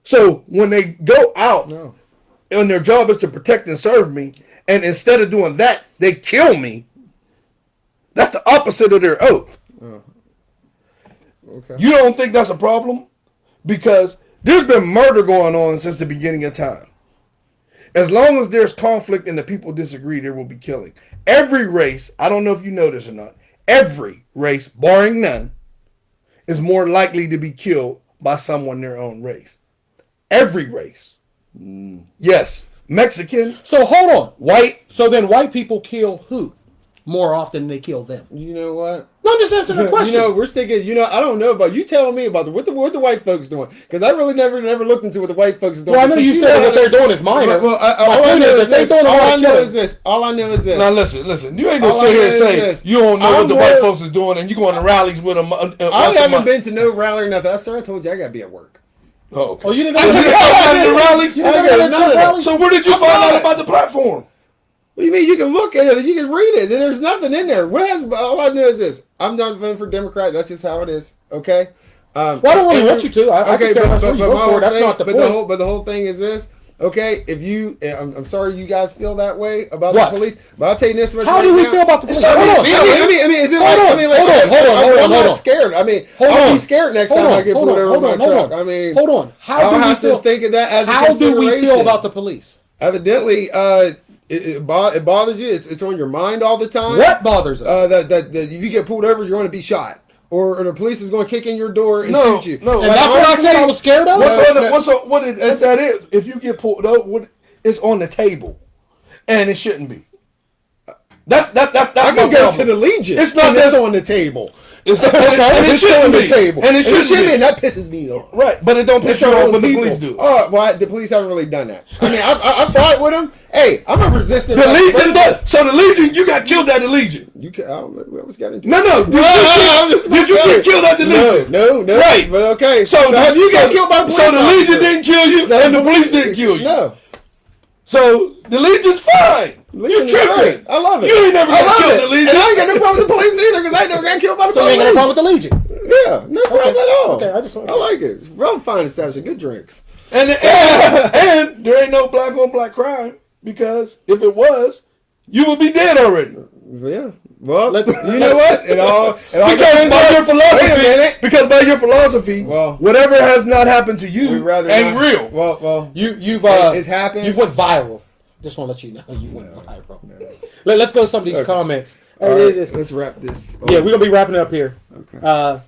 So when they go out No. and their job is to protect and serve me, and instead of doing that, they kill me, that's the opposite of their oath. Okay. You don't think that's a problem? Because there's been murder going on since the beginning of time. As long as there's conflict and the people disagree, there will be killing. Every race, I don't know if you know this or not, every race, barring none, is more likely to be killed by someone their own race. Every race. Yes. Mexican, so. Hold on, white. So then, white people kill who more often than they kill them? You know what? No, I'm just answering the question. You know, we're sticking. You know, I don't know about you. Telling me about what the white folks doing, because I really never looked into what the white folks is doing. Well, I know you said what they're doing is minor. Well, My all I point know is, is if they this. doing a All lot I of know killing- is this. All I know is this. Now listen. You ain't gonna All sit I here know and is say this. you don't know I'm what the white more- folks is doing, and you going to rallies with them. I haven't been to no rally or nothing. Sir, I told you I gotta be at work. Oh, okay. Oh, you didn't So you know didn't go to the rallies? You didn't I go got to none of the that. rallies? So where did you I'm find not. out about the platform? What do you mean? You can look at it. You can read it. There's nothing in there. What has? All I know is this. I'm not voting for Democrat. That's just how it is. Okay. Well, I don't really want you to. I okay, could care less where you go my for whole it. That's thing- not the but point. the whole thing is this. Okay, if you, I'm sorry you guys feel that way about What? the police, but I'll tell you this much. How right do we now. feel about the police? not Hold me on. feeling. I mean, is it Hold like? on, I mean, like, hold on, hold on, I'm hold not on. scared. I mean, Hold I'll on. be scared next Hold time on, I get hold pulled on, over hold my on, hold truck. on. I mean, Hold on. I'll have to think of that as a How do we feel consideration. about the police? Evidently, it bothers you. It's on your mind all the time. What bothers us? That if you get pulled over, you're going to be shot, or the police is going to kick in your door and shoot you. No, and that's what I said I was scared of. What that is? If you get pulled over, it's on the table, and it shouldn't be. That's I can go to the Legion. It's not that's on the table. It's not, and it shouldn't on the be. table. And it shouldn't be. And that pisses me off. Right, but it don't piss you off when the police do. Oh, well, the police haven't really done that. I mean, I fought with them. Hey, I'm a resistant. The Legion does. So the Legion, you got killed at the Legion. We almost got into it. No. Did you get killed at the Legion? No. Right. But okay. So have you got killed by police? So the Legion didn't kill you, and the police didn't kill you. No. So the Legion's fine. You tripping? I love it. You ain't never got killed at the Legion. And I ain't got no problem with the police either because I never got killed by the So you police. ain't got no problem with the Legion? Yeah, no problem at all. Okay, I like it. Real fine establishment, good drinks. And there ain't no black on black crime because if it was, you would be dead already. Yeah. Well, you know what? It all Because by your philosophy, Wait a minute. because by your philosophy, Well, whatever has not happened to you ain't real. Well, You've it's happened. You've went viral. Just want to let you know you went viral. Let's go to some of these comments. All right, let's wrap this. Yeah, we're gonna be wrapping it up here. Okay.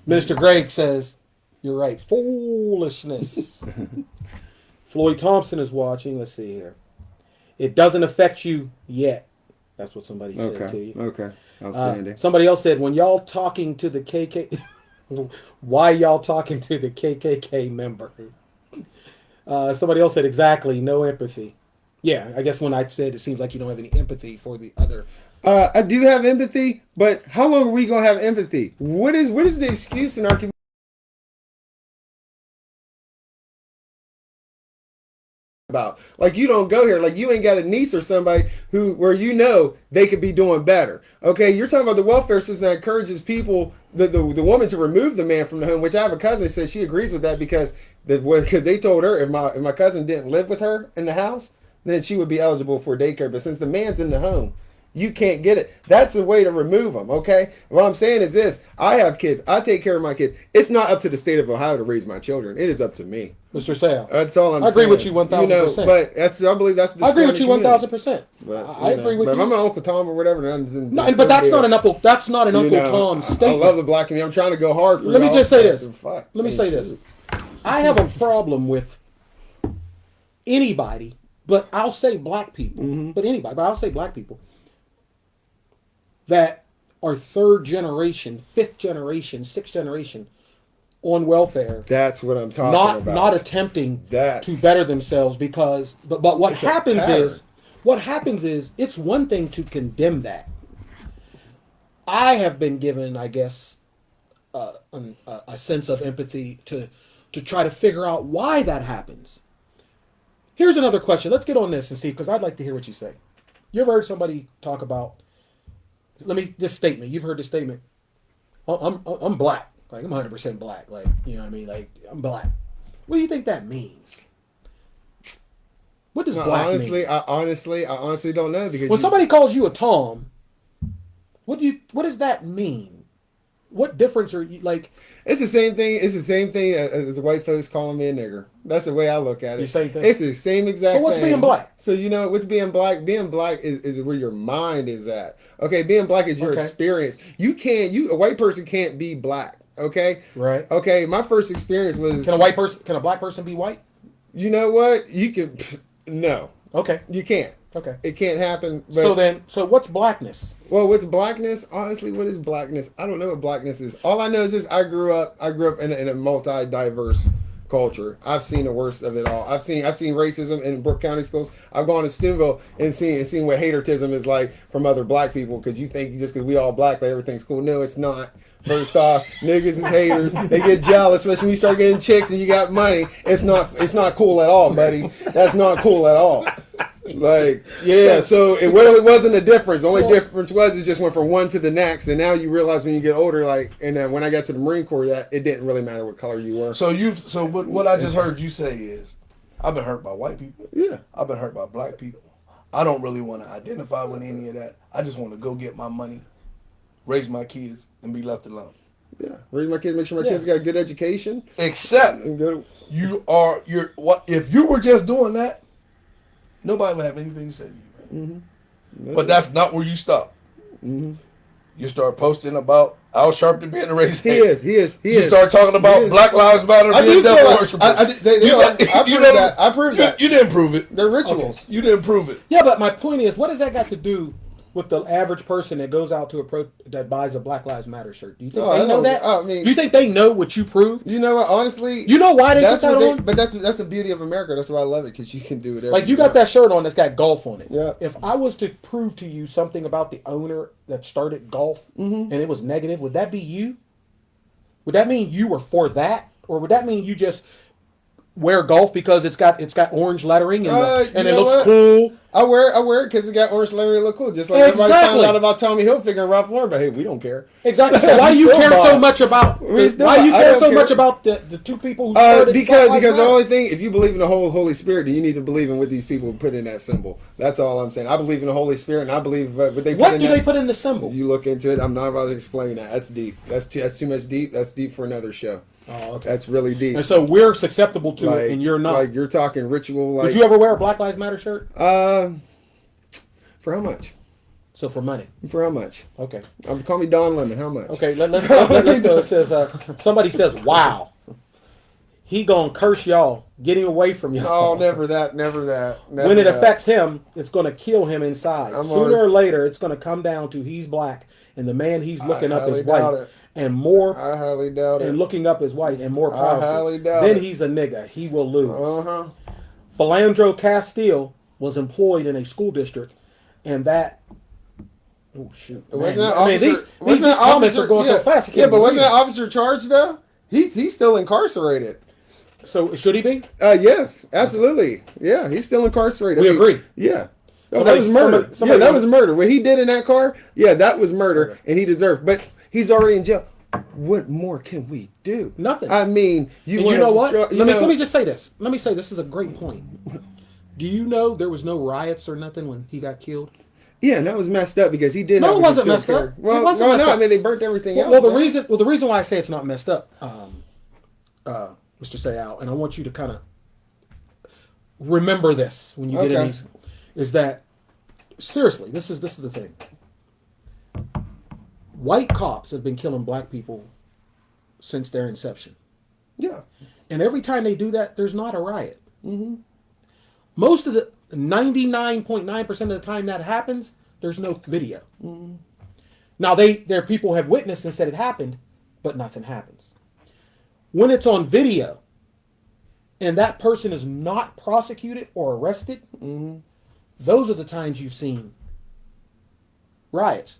Minister Greg says, "You're right, foolishness." Floyd Thompson is watching. Let's see here. It doesn't affect you yet. That's what somebody said to you. Okay. Outstanding. Somebody else said, when y'all talking to the KK, why y'all talking to the KKK member? Somebody else said, exactly, no empathy. Yeah, I guess when I said it seems like you don't have any empathy for the other. I do have empathy, but how long are we gonna have empathy? What is the excuse in our community? About like you don't go here, like you ain't got a niece or somebody where you know they could be doing better. Okay, you're talking about the welfare system that encourages people, the woman to remove the man from the home, which I have a cousin that says she agrees with that because they told her if my cousin didn't live with her in the house, then she would be eligible for daycare. But since the man's in the home, you can't get it. That's a way to remove them, okay? What I'm saying is this. I have kids. I take care of my kids. It's not up to the state of Ohio to raise my children. It is up to me. Mr. Sale. That's all I'm saying. I agree with you 1,000%. But I believe that's the I agree with you 1,000%. I agree with you. If I'm an Uncle Tom or whatever, but that's not an Uncle Tom statement. I love the black community. I'm trying to go hard for Let me just say this. Let me say this. I have a problem with anybody, but I'll say black people. But I'll say black people that are third generation, fifth generation, sixth generation on welfare. That's what I'm talking about. Not attempting to better themselves because, but what happens is it's one thing to condemn that. I have been given, I guess, a sense of empathy to try to figure out why that happens. Here's another question. Let's get on this and see, because I'd like to hear what you say. You ever heard somebody talk about? This statement. You've heard this statement. I'm black. Like I'm 100% black. Like you know what I mean. Like I'm black. What do you think that means? What does black mean? I honestly don't know because when somebody calls you a Tom, what does that mean? What difference are you like? It's the same thing. It's the same thing as the white folks calling me a nigger. That's the way I look at it. The same thing. It's the same exact thing. So what's being black? So you know what's being black? Being black is where your mind is at. Okay, being black is your experience. A white person can't be black. Okay. Right. Okay. My first experience was. Can a black person be white? You know what? You can. No. Okay. You can't. Okay. It can't happen. But, so what's blackness? Well, what's blackness? Honestly, what is blackness? I don't know what blackness is. All I know is this: I grew up in a multi-diverse culture. I've seen the worst of it all. I've seen racism in Brooke County schools. I've gone to Stoneville and seen what hatertism is like from other black people. Because you think just because we all black, like everything's cool. No, it's not. First off, niggas is haters. They get jealous, especially when you start getting chicks and you got money. It's not cool at all, buddy. That's not cool at all. Like, yeah, so it really wasn't a difference. The only difference was it just went from one to the next, and now you realize when you get older, like, and then when I got to the Marine Corps, that it didn't really matter what color you were. So what I just heard you say is, I've been hurt by white people. Yeah. I've been hurt by black people. I don't really want to identify with any of that. I just want to go get my money, raise my kids, and be left alone. Yeah, raise my kids, make sure my kids got a good education. Except if you were just doing that, nobody would have anything to say to you, man. But that's not where you stop. You start posting about Al Sharpton being a racist. He is. You start talking about Black Lives Matter being devil worshippers. I proved that. You didn't prove it. They're rituals. Okay. You didn't prove it. Yeah, but my point is, what does that got to do with the average person that goes out to that buys a Black Lives Matter shirt? Do you think they know that? I mean, do you think they know what you proved? You know what? Honestly, you know why they put that on? But that's the beauty of America. That's why I love it, because you can do it. Like you got that shirt on that's got golf on it. Yeah. If I was to prove to you something about the owner that started golf and it was negative, would that be you? Would that mean you were for that, or would that mean you just wear golf because it's got orange lettering and it looks cool? I wear it because it got orange lettering. It look cool, just like everybody found out about Tommy Hilfiger and Ralph Lauren. But hey, we don't care. Exactly. So why do you care so much about? Why do you care so much about the two people who started? Because the only thing, if you believe in the whole Holy Spirit, then you need to believe in what these people put in that symbol. That's all I'm saying. I believe in the Holy Spirit, and I believe what they. What do they put in the symbol? You look into it. I'm not about to explain that. That's deep. That's too much deep. That's deep for another show. Oh, okay. That's really deep. And so we're susceptible to it, and you're not. Like you're talking ritual. Like, would you ever wear a Black Lives Matter shirt? For how much? So for money. For how much? Okay. Call me Don Lemon. How much? Okay. Let's go. It says somebody says, "Wow, he gonna curse y'all, getting away from y'all." Oh, never that. When it affects him, it's gonna kill him inside. Sooner or later, it's gonna come down to he's black, and the man he's looking up is white. And more, I highly doubt it. And looking up is white and more powerful. I highly doubt then it. he's a nigga. He will lose. Philandro Castile was employed in a school district, and that. Oh shoot! These comments are going so fast. But wasn't that officer charged though? He's still incarcerated. So should he be? Yes, absolutely. Yeah, he's still incarcerated. We agree. Yeah. That was murder. That was murder. What he did in that car, that was murder, and he deserved. But he's already in jail. What more can we do? Nothing. I mean, you know what? Let me just say this. Let me say this is a great point. Do you know there was no riots or nothing when he got killed? Yeah, and that was messed up because he did. No, it wasn't messed up. Well, it wasn't messed up. I mean, they burnt everything else. Well, the reason why I say it's not messed up, Mr. Sayal, and I want you to kind of remember this when you get in these, is that seriously, this is the thing. White cops have been killing black people since their inception. Yeah. And every time they do that, there's not a riot. Mm-hmm. Most of the 99.9% of the time that happens, there's no video. Mm-hmm. Now, their people have witnessed and said it happened, but nothing happens. When it's on video and that person is not prosecuted or arrested, those are the times you've seen riots.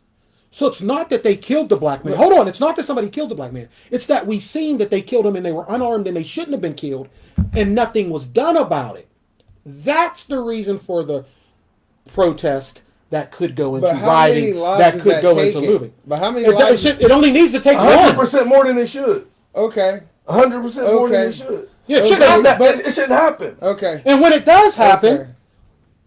So it's not that they killed the black man. Hold on. It's not that somebody killed the black man. It's that we've seen that they killed him and they were unarmed and they shouldn't have been killed and nothing was done about it. That's the reason for the protest that could go into rioting, that could go into looting. But how many lives? It only needs to take 100% more than it should. Okay. 100% more than it should. Yeah, it shouldn't happen. It shouldn't happen. Okay. And when it does happen,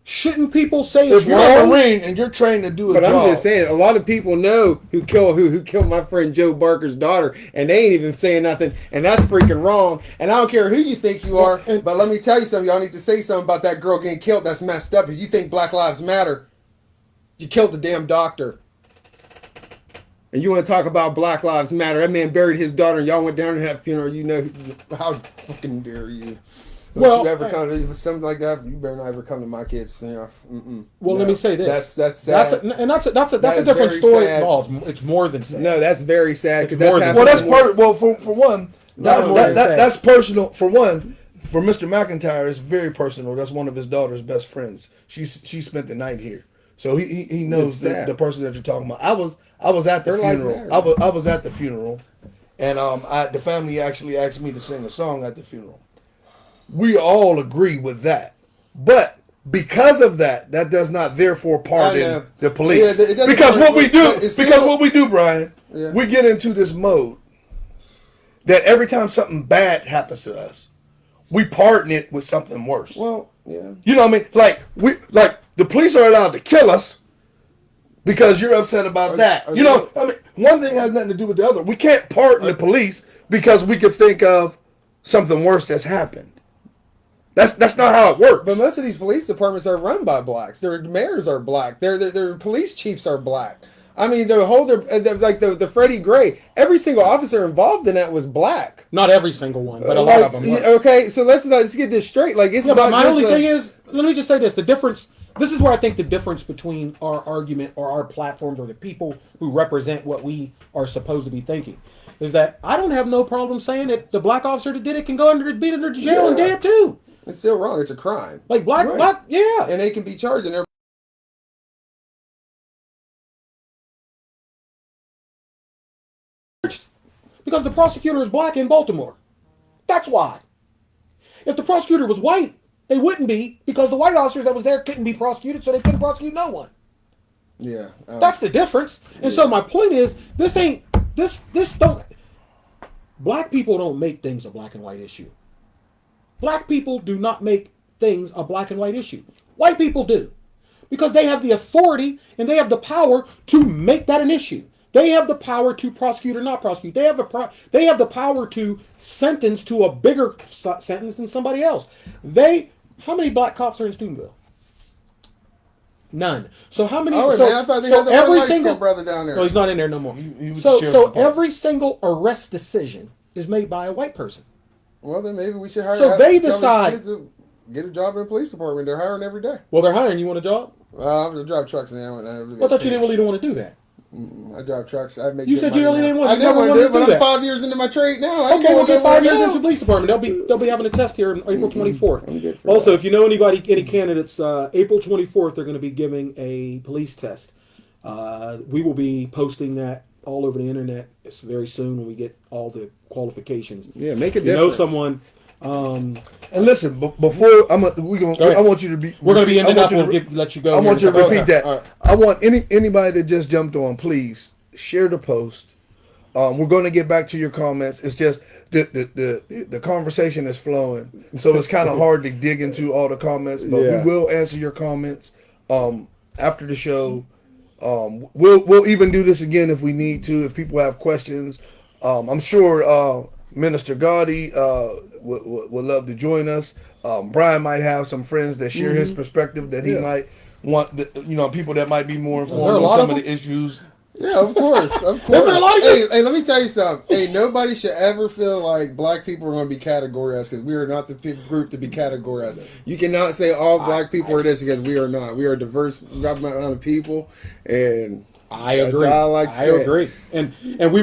shouldn't people say it's wrong? If you're a Marine and you're trained to do a job. But I'm just saying, a lot of people know who killed my friend Joe Barker's daughter, and they ain't even saying nothing, and that's freaking wrong. And I don't care who you think you are, but let me tell you something. Y'all need to say something about that girl getting killed. That's messed up. If you think Black Lives Matter, you killed the damn doctor. And you want to talk about Black Lives Matter? That man buried his daughter, and y'all went down to that funeral. You know how fucking dare you? Don't you ever come to something like that? You better not ever come to my kids. Well, let me say this. That's sad. That's a different story. It's more than sad. No, that's very sad. For one, that's personal. For one, for Mr. McIntyre, it's very personal. That's one of his daughter's best friends. She spent the night here, so he knows the person that you're talking about. I was at the funeral. I was at the funeral, and the family actually asked me to sing a song at the funeral. We all agree with that. But because of that does not therefore pardon the police. Because what we do, Brian, we get into this mode that every time something bad happens to us, we pardon it with something worse. Well, yeah. You know what I mean? Like the police are allowed to kill us because you're upset about that. You know, I mean, one thing has nothing to do with the other. We can't pardon the police because we could think of something worse that's happened. That's not how it works. But most of these police departments are run by blacks. Their mayors are black. Their police chiefs are black. I mean, the Freddie Gray. Every single officer involved in that was black. Not every single one, but a lot of them were. Okay, so let's get this straight. Like, it's Yeah, not but my just only thing is, let me just say this: the difference. This is where I think the difference between our argument or our platforms or the people who represent what we are supposed to be thinking is that I don't have no problem saying that the black officer that did it can go be under jail and dead too. It's still wrong. It's a crime. Like black, yeah. And they can be charged, and they're Because the prosecutor is black in Baltimore. That's why. If the prosecutor was white, they wouldn't be, because the white officers that was there couldn't be prosecuted, so they couldn't prosecute no one. yeah. That's the difference. And so my point is, this don't. Black people don't make things a black and white issue. Black people do not make things a black and white issue. White people do, because they have the authority and they have the power to make that an issue. They have the power to prosecute or not prosecute. They have the power to sentence to a bigger sentence than somebody else. How many black cops are in Steubenville? None. So how many? Oh, so, man, I thought they so had the every light single skinned brother down there. No, he's not in there no more. He was So the sheriff's department. every single arrest decision is made by a white person. Well, then maybe we should hire. So they tell these decide- kids to get a job in the police department. They're hiring every day. Well, they're hiring you. Want a job? I drive trucks now. I thought you didn't really want to do that. I drive trucks. I make. You good said money you really now. didn't want. I You didn't never want to wanted do to it, but do I'm that. 5 years into my trade now. I can Okay, go we'll get 5 years now. into the police department. They'll be having a test here on April 24th. I'm good for Also, that. if you know any candidates, April 24th they're going to be giving a police test. We will be posting that all over the internet very soon when we get all the qualifications. Yeah, make a If you difference. know someone. And listen, before I want you to be. We're going to be ending I up. want you We'll to- let you go. I want you to here. repeat that. All right. I want anybody that just jumped on, please share the post. We're going to get back to your comments. It's just the conversation is flowing, so it's kind of hard to dig into all the comments. But Yeah. we will answer your comments after the show. We'll even do this again if we need to. If people have questions, I'm sure Minister Gotti would love to join us. Brian might have some friends that share his perspective that he might want. People that might be more there a informed on lot some of of the issues. Yeah, of course, of course. Is there a lot of hey, let me tell you something. Hey, nobody should ever feel like black people are going to be categorized, because we are not the group to be categorized. You cannot say all black people are this, because we are not. We are a diverse amount of people, and I agree. That's all I like to say. agree. And we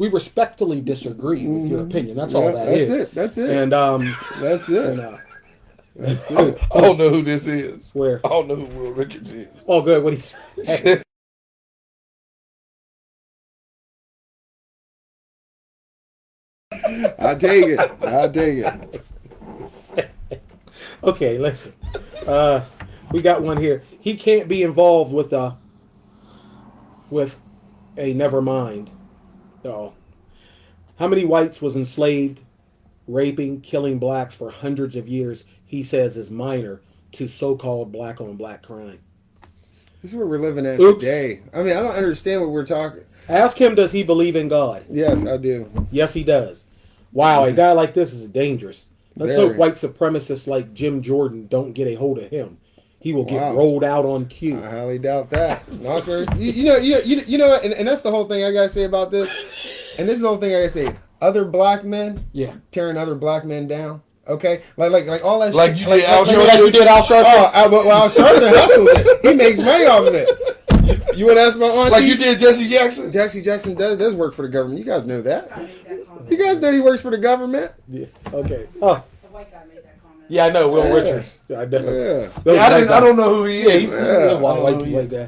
respectfully disagree with your opinion. That's all that is. That's it. And That's it. That's it. I don't know who this is. Where? I don't know who Will Richards is. Oh, good. What he said. I take it. I take it. Okay, listen. We got one here. He can't be involved with a never mind. Oh, how many whites was enslaved, raping, killing blacks for hundreds of years? He says is minor to so-called black on black crime. This is what we're living at Oops. today. I mean, I don't understand what we're talking. Ask him, does he believe in God? Yes, I do. Yes, he does. Wow, a guy like this is dangerous. Let's Very. hope white supremacists like Jim Jordan don't get a hold of him. He will get Wow. rolled out on cue. I highly doubt that. Not very, you know, and that's the whole thing I gotta say about this. And this is the whole thing I gotta say. Other black men Yeah. tearing other black men down. Okay, like all that. Like shit, you did Al Sharpton? Like you did Al Sharpton? Oh, Al Sharpton hustles it. He makes money off of it. You want to ask my auntie? Like you did Jesse Jackson? Jesse Jackson does work for the government. You guys know that. I made that comment. You guys know he works for the government. Yeah. Okay. Oh, The white guy made that comment. yeah, I know. Will Yeah. Richards. I know. Yeah, Those I white guys. don't know who he Yeah, is. he's Yeah. a white, Oh, white, yeah. white guy.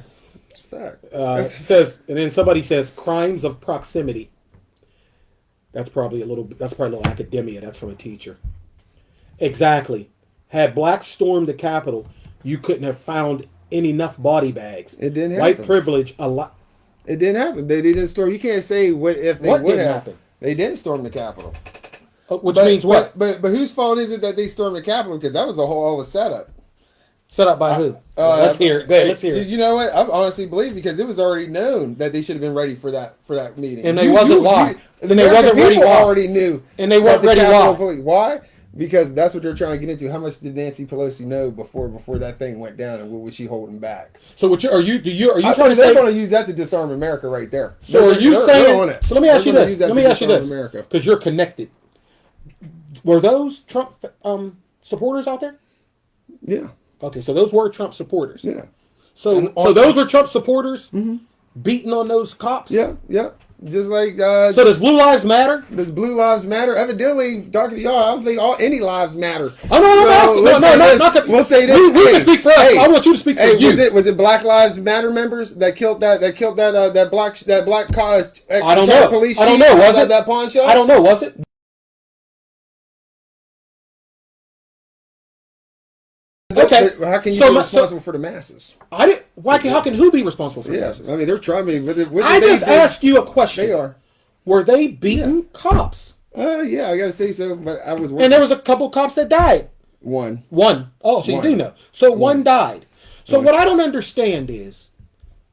it's a fact. It says, and then somebody says crimes of proximity. That's probably a little academia. That's from a teacher. Exactly. Had blacks stormed the Capitol, you couldn't have found enough body bags. It didn't White happen. privilege, a lot. It didn't happen. They didn't storm. You can't say what if they What would didn't have. happen? They didn't storm the Capitol. Which But- means what? But whose fault is it that they stormed the Capitol? Because that was all the setup. Set up by who? Let's hear it. Go ahead, let's hear it. You know what? I honestly believe because it was already known that they should have been ready for that meeting. And they wasn't why. The And they American wasn't ready people why. already knew. And they weren't that the ready Capitol why. Police, why? Because that's what they're trying to get into. How much did Nancy Pelosi know before that thing went down, and what was she holding back? So what are you I trying to think say? they're going to use that to disarm America right there. So are you They're saying? on it. So let me ask you They're gonna this. use that Let me to ask you disarm this, America. because you're connected. Were those Trump supporters out there? Yeah, Okay, so those were Trump supporters. yeah, So those were Trump supporters beating on those cops. yeah, yeah. Just like So does Blue Lives Matter? does Blue Lives Matter? Evidently, talking to y'all, I don't think any lives matter. Oh no, I'm asking. We'll say this. We can speak for us. Hey, I want you to speak for you. Was it Black Lives Matter members that killed that black I don't know. police I don't chief know. Was outside it that pawn shop? I don't know. Was it? Okay. But how can you So be my- responsible for the masses? I didn't. Why? How can who be responsible for Yes, this? I mean they're trying. I just asked you a question. They are. Were they beating Yes. cops? Yeah, I gotta say so. But I was And there was a couple cops that died. one. One. Oh, so you do know. So one died. So what I don't understand is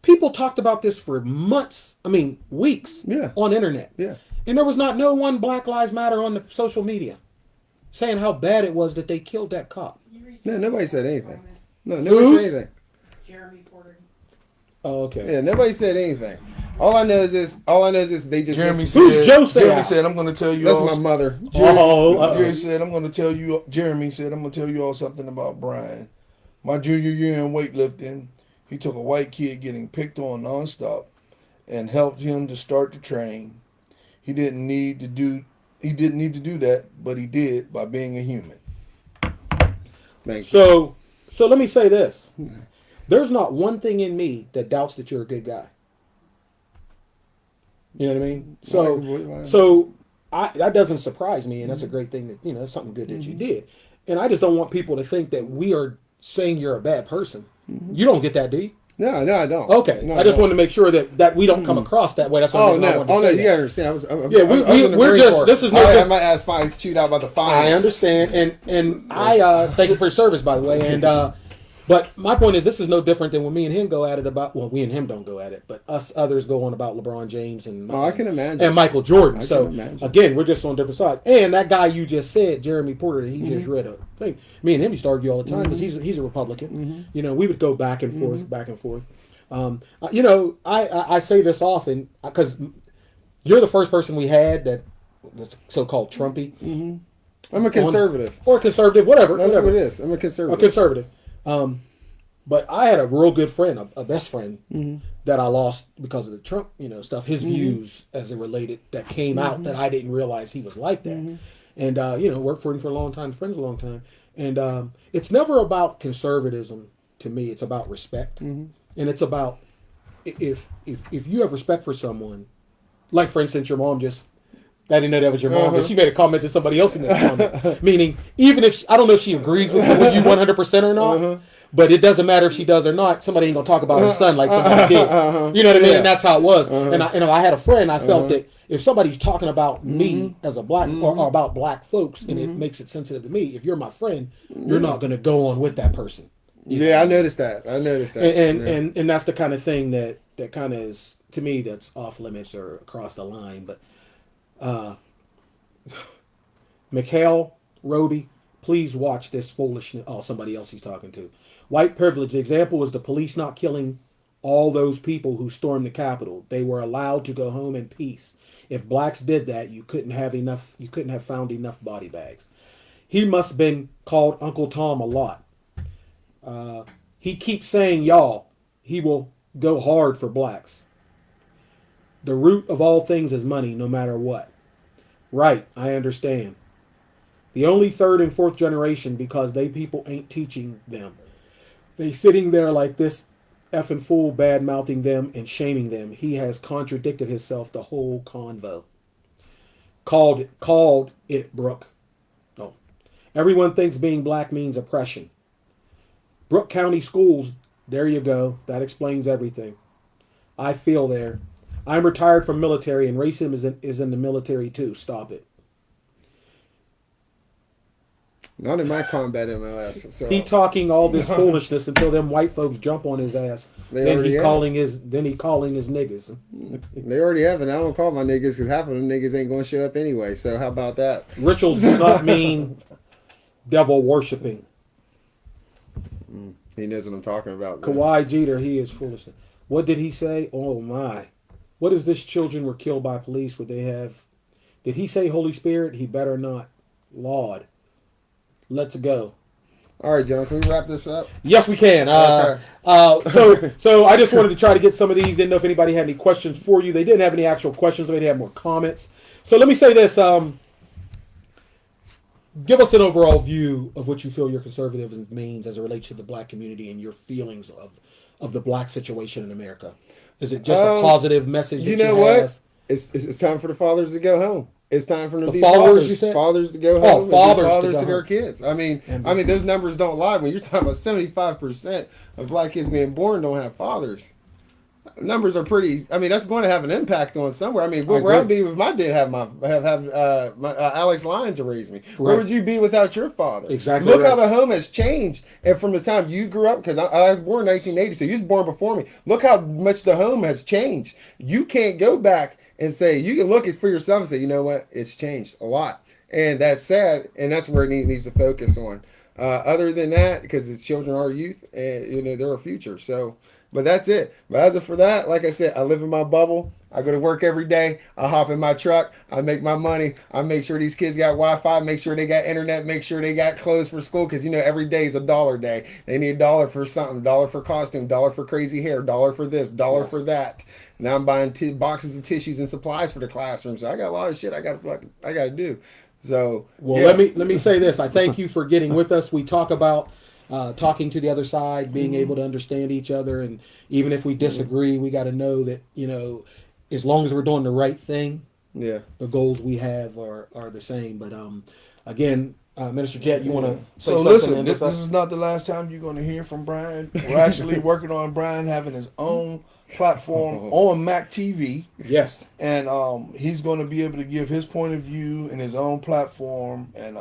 people talked about this for months. I mean, weeks. Yeah. On internet. Yeah. And there was not no one Black Lives Matter on the social media saying how bad it was that they killed that cop. No, nobody said anything. No, Who's? nobody said anything. Jeremy Porter. Oh, okay. Yeah, nobody said anything. All I know is this. They just Jeremy said, Who's Joe saying? Jeremy said, "I'm going to tell you that's all." my mother. Jeremy said, "I'm going to tell you." Jeremy said, "I'm going to tell you all something about Brian. My junior year in weightlifting, he took a white kid getting picked on nonstop, and helped him to start to train. He didn't need to do that, but he did by being a human." Thank you. So let me say this. There's not one thing in me that doubts that you're a good guy. You know what I mean? So that doesn't surprise me, and that's a great thing that, that's something good that you did. And I just don't want people to think that we are saying you're a bad person. You don't get that, do you? No, I don't. Okay. No, I just don't. want to make sure that we don't come across that way. That's the Oh reason I no! wanted to Oh no! say You that. gotta understand. I was in the we're Marine just- Corps. this is no I good- had my ass chewed out by the fires. I understand, and I thank you for your service, by the way. And but my point is, this is no different than when me and him go at it about. Well, we and him don't go at it, but us others go on about LeBron James and Oh, I can imagine. and Michael Jordan. I So can imagine. again, we're just on different sides. And that guy you just said, Jeremy Porter, he just read a thing. Me and him used to argue all the time because he's a Republican. We would go back and forth, back and forth. I say this often because you're the first person we had that's so-called Trumpy. I'm a conservative. Or conservative, whatever. That's whatever. what it is. I'm a conservative. A conservative. But I had a real good friend, a best friend, that I lost because of the Trump, stuff. His views as it related that came out that I didn't realize he was like that. And worked for him for a long time, friends a long time. And it's never about conservatism to me. It's about respect, and it's about if you have respect for someone, like for instance, your mom just. I didn't know that was your mom, but she made a comment to somebody else in that comment. Meaning, even if I don't know if she agrees with you 100% or not, but it doesn't matter if she does or not. Somebody ain't gonna talk about her son like somebody did. You know what I mean? Yeah. And that's how it was. And I had a friend. I felt that if somebody's talking about me as a black or about black folks, and it makes it sensitive to me, if you're my friend, you're not gonna go on with that person. Yeah, I noticed that. And that's the kind of thing that kind of is to me that's off limits or across the line, but. Mikhail Roby, please watch this foolishness. Oh, somebody else he's talking to. White privilege. The example was the police not killing all those people who stormed the Capitol. They were allowed to go home in peace. If blacks did that, you couldn't have found enough body bags. He must have been called Uncle Tom a lot. He keeps saying y'all. He will go hard for blacks. The root of all things is money, no matter what. Right, I understand. The only third and fourth generation because they people ain't teaching them. They sitting there like this effing fool bad-mouthing them and shaming them. He has contradicted himself the whole convo. Called it Brooke. No. Everyone thinks being black means oppression. Brooke County Schools, there you go. That explains everything. I feel there. I'm retired from military, and racism is in the military too. Stop it. Not in my combat MOS. So. He talking all this foolishness until them white folks jump on his ass. Then he calling his niggas. They already have, and I don't call my niggas because half of them niggas ain't going to show up anyway. So how about that? Rituals do not mean devil worshiping. He knows what I'm talking about. though. Kawhi Jeter, he is foolishness. What did he say? Oh my. What is this? Children were killed by police. Would they have? Did he say Holy Spirit? He better not. Lord. Let's go. All right, John, can we wrap this up? Yes, we can. Okay. So I just wanted to try to get some of these. Didn't know if anybody had any questions for you. They didn't have any actual questions. They had more comments. So let me say this. Give us an overall view of what you feel your conservatism means as it relates to the black community and your feelings of the black situation in America. Is it just a positive message that You know you what? have? It's time for the fathers to go home. It's time for them to The be followers, fathers. you said? Fathers to go Oh, home. and be fathers to fathers go to their home. kids. I mean, And- those numbers don't lie. When you're talking about 75% of black kids being born don't have fathers, numbers are pretty. I mean, that's going to have an impact on somewhere. I mean, where I'd be if my dad had my Alex Lyons to raise me. Where Right. would you be without your father? Exactly Look right. how the home has changed, and from the time you grew up, because I was born in 1980, so you was born before me. Look how much the home has changed. You can't go back and say you can look at for yourself and say, you know what, it's changed a lot, and that's sad, and that's where it needs to focus on. Other than that, because the children are youth, and they're our future. So. But that's it. But as of for that, like I said, I live in my bubble. I go to work every day. I hop in my truck. I make my money. I make sure these kids got Wi-Fi. Make sure they got internet. Make sure they got clothes for school. Because, every day is $1 day. They need $1 for something. $1 for costume. $1 for crazy hair. $1 for this. $1 for that. Now I'm buying boxes of tissues and supplies for the classroom. So I got a lot of shit I got to do. So, Well, yeah. let me say this. I thank you for getting with us. We talk about talking to the other side, being able to understand each other, and even if we disagree, we got to know that as long as we're doing the right thing, Yeah. the goals we have are the same. But again, Minister Jet, you want to say So something? listen, and this just- is not the last time you're going to hear from Brian. We're actually working on Brian having his own platform on Mac TV, yes, and he's going to be able to give his point of view in his own platform, and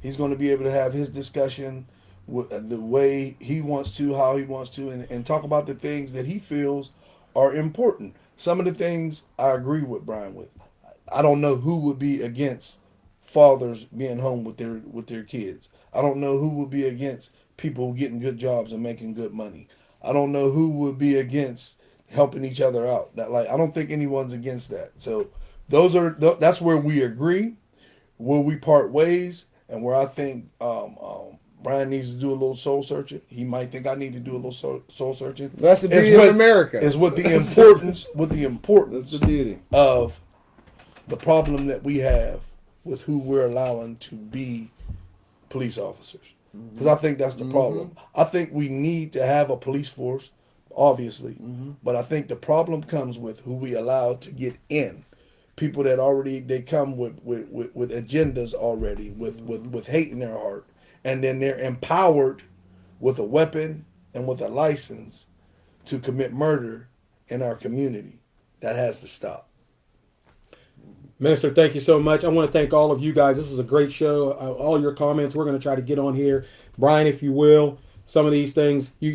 he's going to be able to have his discussion the way he wants to, how he wants to, and talk about the things that he feels are important. Some of the things I agree with Brian with. I don't know who would be against fathers being home with their kids. I don't know who would be against people getting good jobs and making good money. I don't know who would be against helping each other out. I don't think anyone's against that. So that's where we agree, where we part ways, and where I think Brian needs to do a little soul searching. He might think I need to do a little soul searching. That's the beauty of America. Is with the importance That's the beauty. of the problem that we have with who we're allowing to be police officers. Because I think that's the problem. I think we need to have a police force, obviously, but I think the problem comes with who we allow to get in. People that they come with agendas already, with hate in their heart, and then they're empowered with a weapon and with a license to commit murder in our community. That has to stop. Minister, thank you so much. I want to thank all of you guys. This was a great show. All your comments, we're going to try to get on here. Brian, if you will, some of these things, you're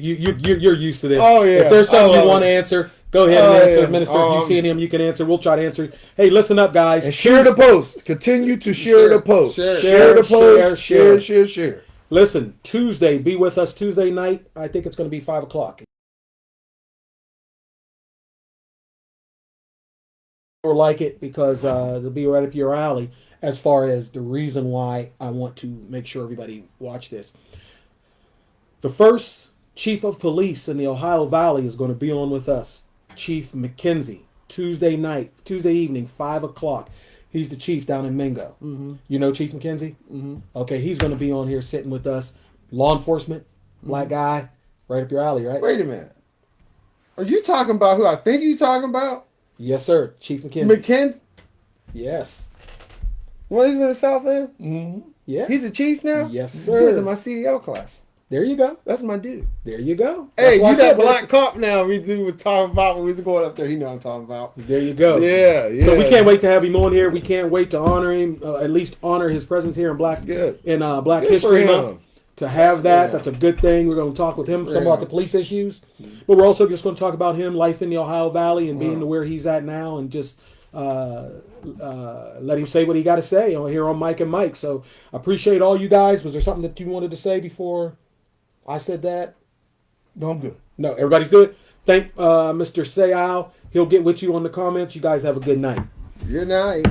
used to this. Oh, yeah. If there's something I you love want to it. answer, go ahead and Oh, answer. yeah. Minister, if you see him, you can answer. We'll try to answer. Hey, listen up, guys. And share the post. Continue to share the post. Share the post. Share. Listen, Tuesday, be with us Tuesday night. I think it's going to be 5 o'clock. Or like it because it'll be right up your alley as far as the reason why I want to make sure everybody watch this. The first chief of police in the Ohio Valley is going to be on with us, Chief McKenzie, Tuesday evening, 5 o'clock. He's the chief down in Mingo. You know Chief McKenzie? Okay, he's going to be on here sitting with us. Law enforcement, black guy, right up your alley, right? Wait a minute. Are you talking about who I think you're talking about? Yes, sir. Chief McKenzie. McKenzie? Yes. What is in the South End? Yeah. He's a chief now? Yes, He sir. was in my CDL class. There you go. That's my dude. There you go. Hey, That's why I you said that black cop now we were talking about when we was going up there. He know what I'm talking about. There you go. Yeah, yeah. So we can't wait to have him on here. We can't wait to honor him, at least honor his presence here in Black Good. Black Good History for him. Month. To have that, Yeah. that's a good thing. We're going to talk with him some Yeah. about the police issues, but we're also just going to talk about him, life in the Ohio Valley, and being to where he's at now, and just let him say what he got to say on here on Mike and Mike. So I appreciate all you guys. Was there something that you wanted to say before I said that? No, I'm good. No, everybody's good. Thank Mr. Sayal. He'll get with you on the comments. You guys have a good night. Good night.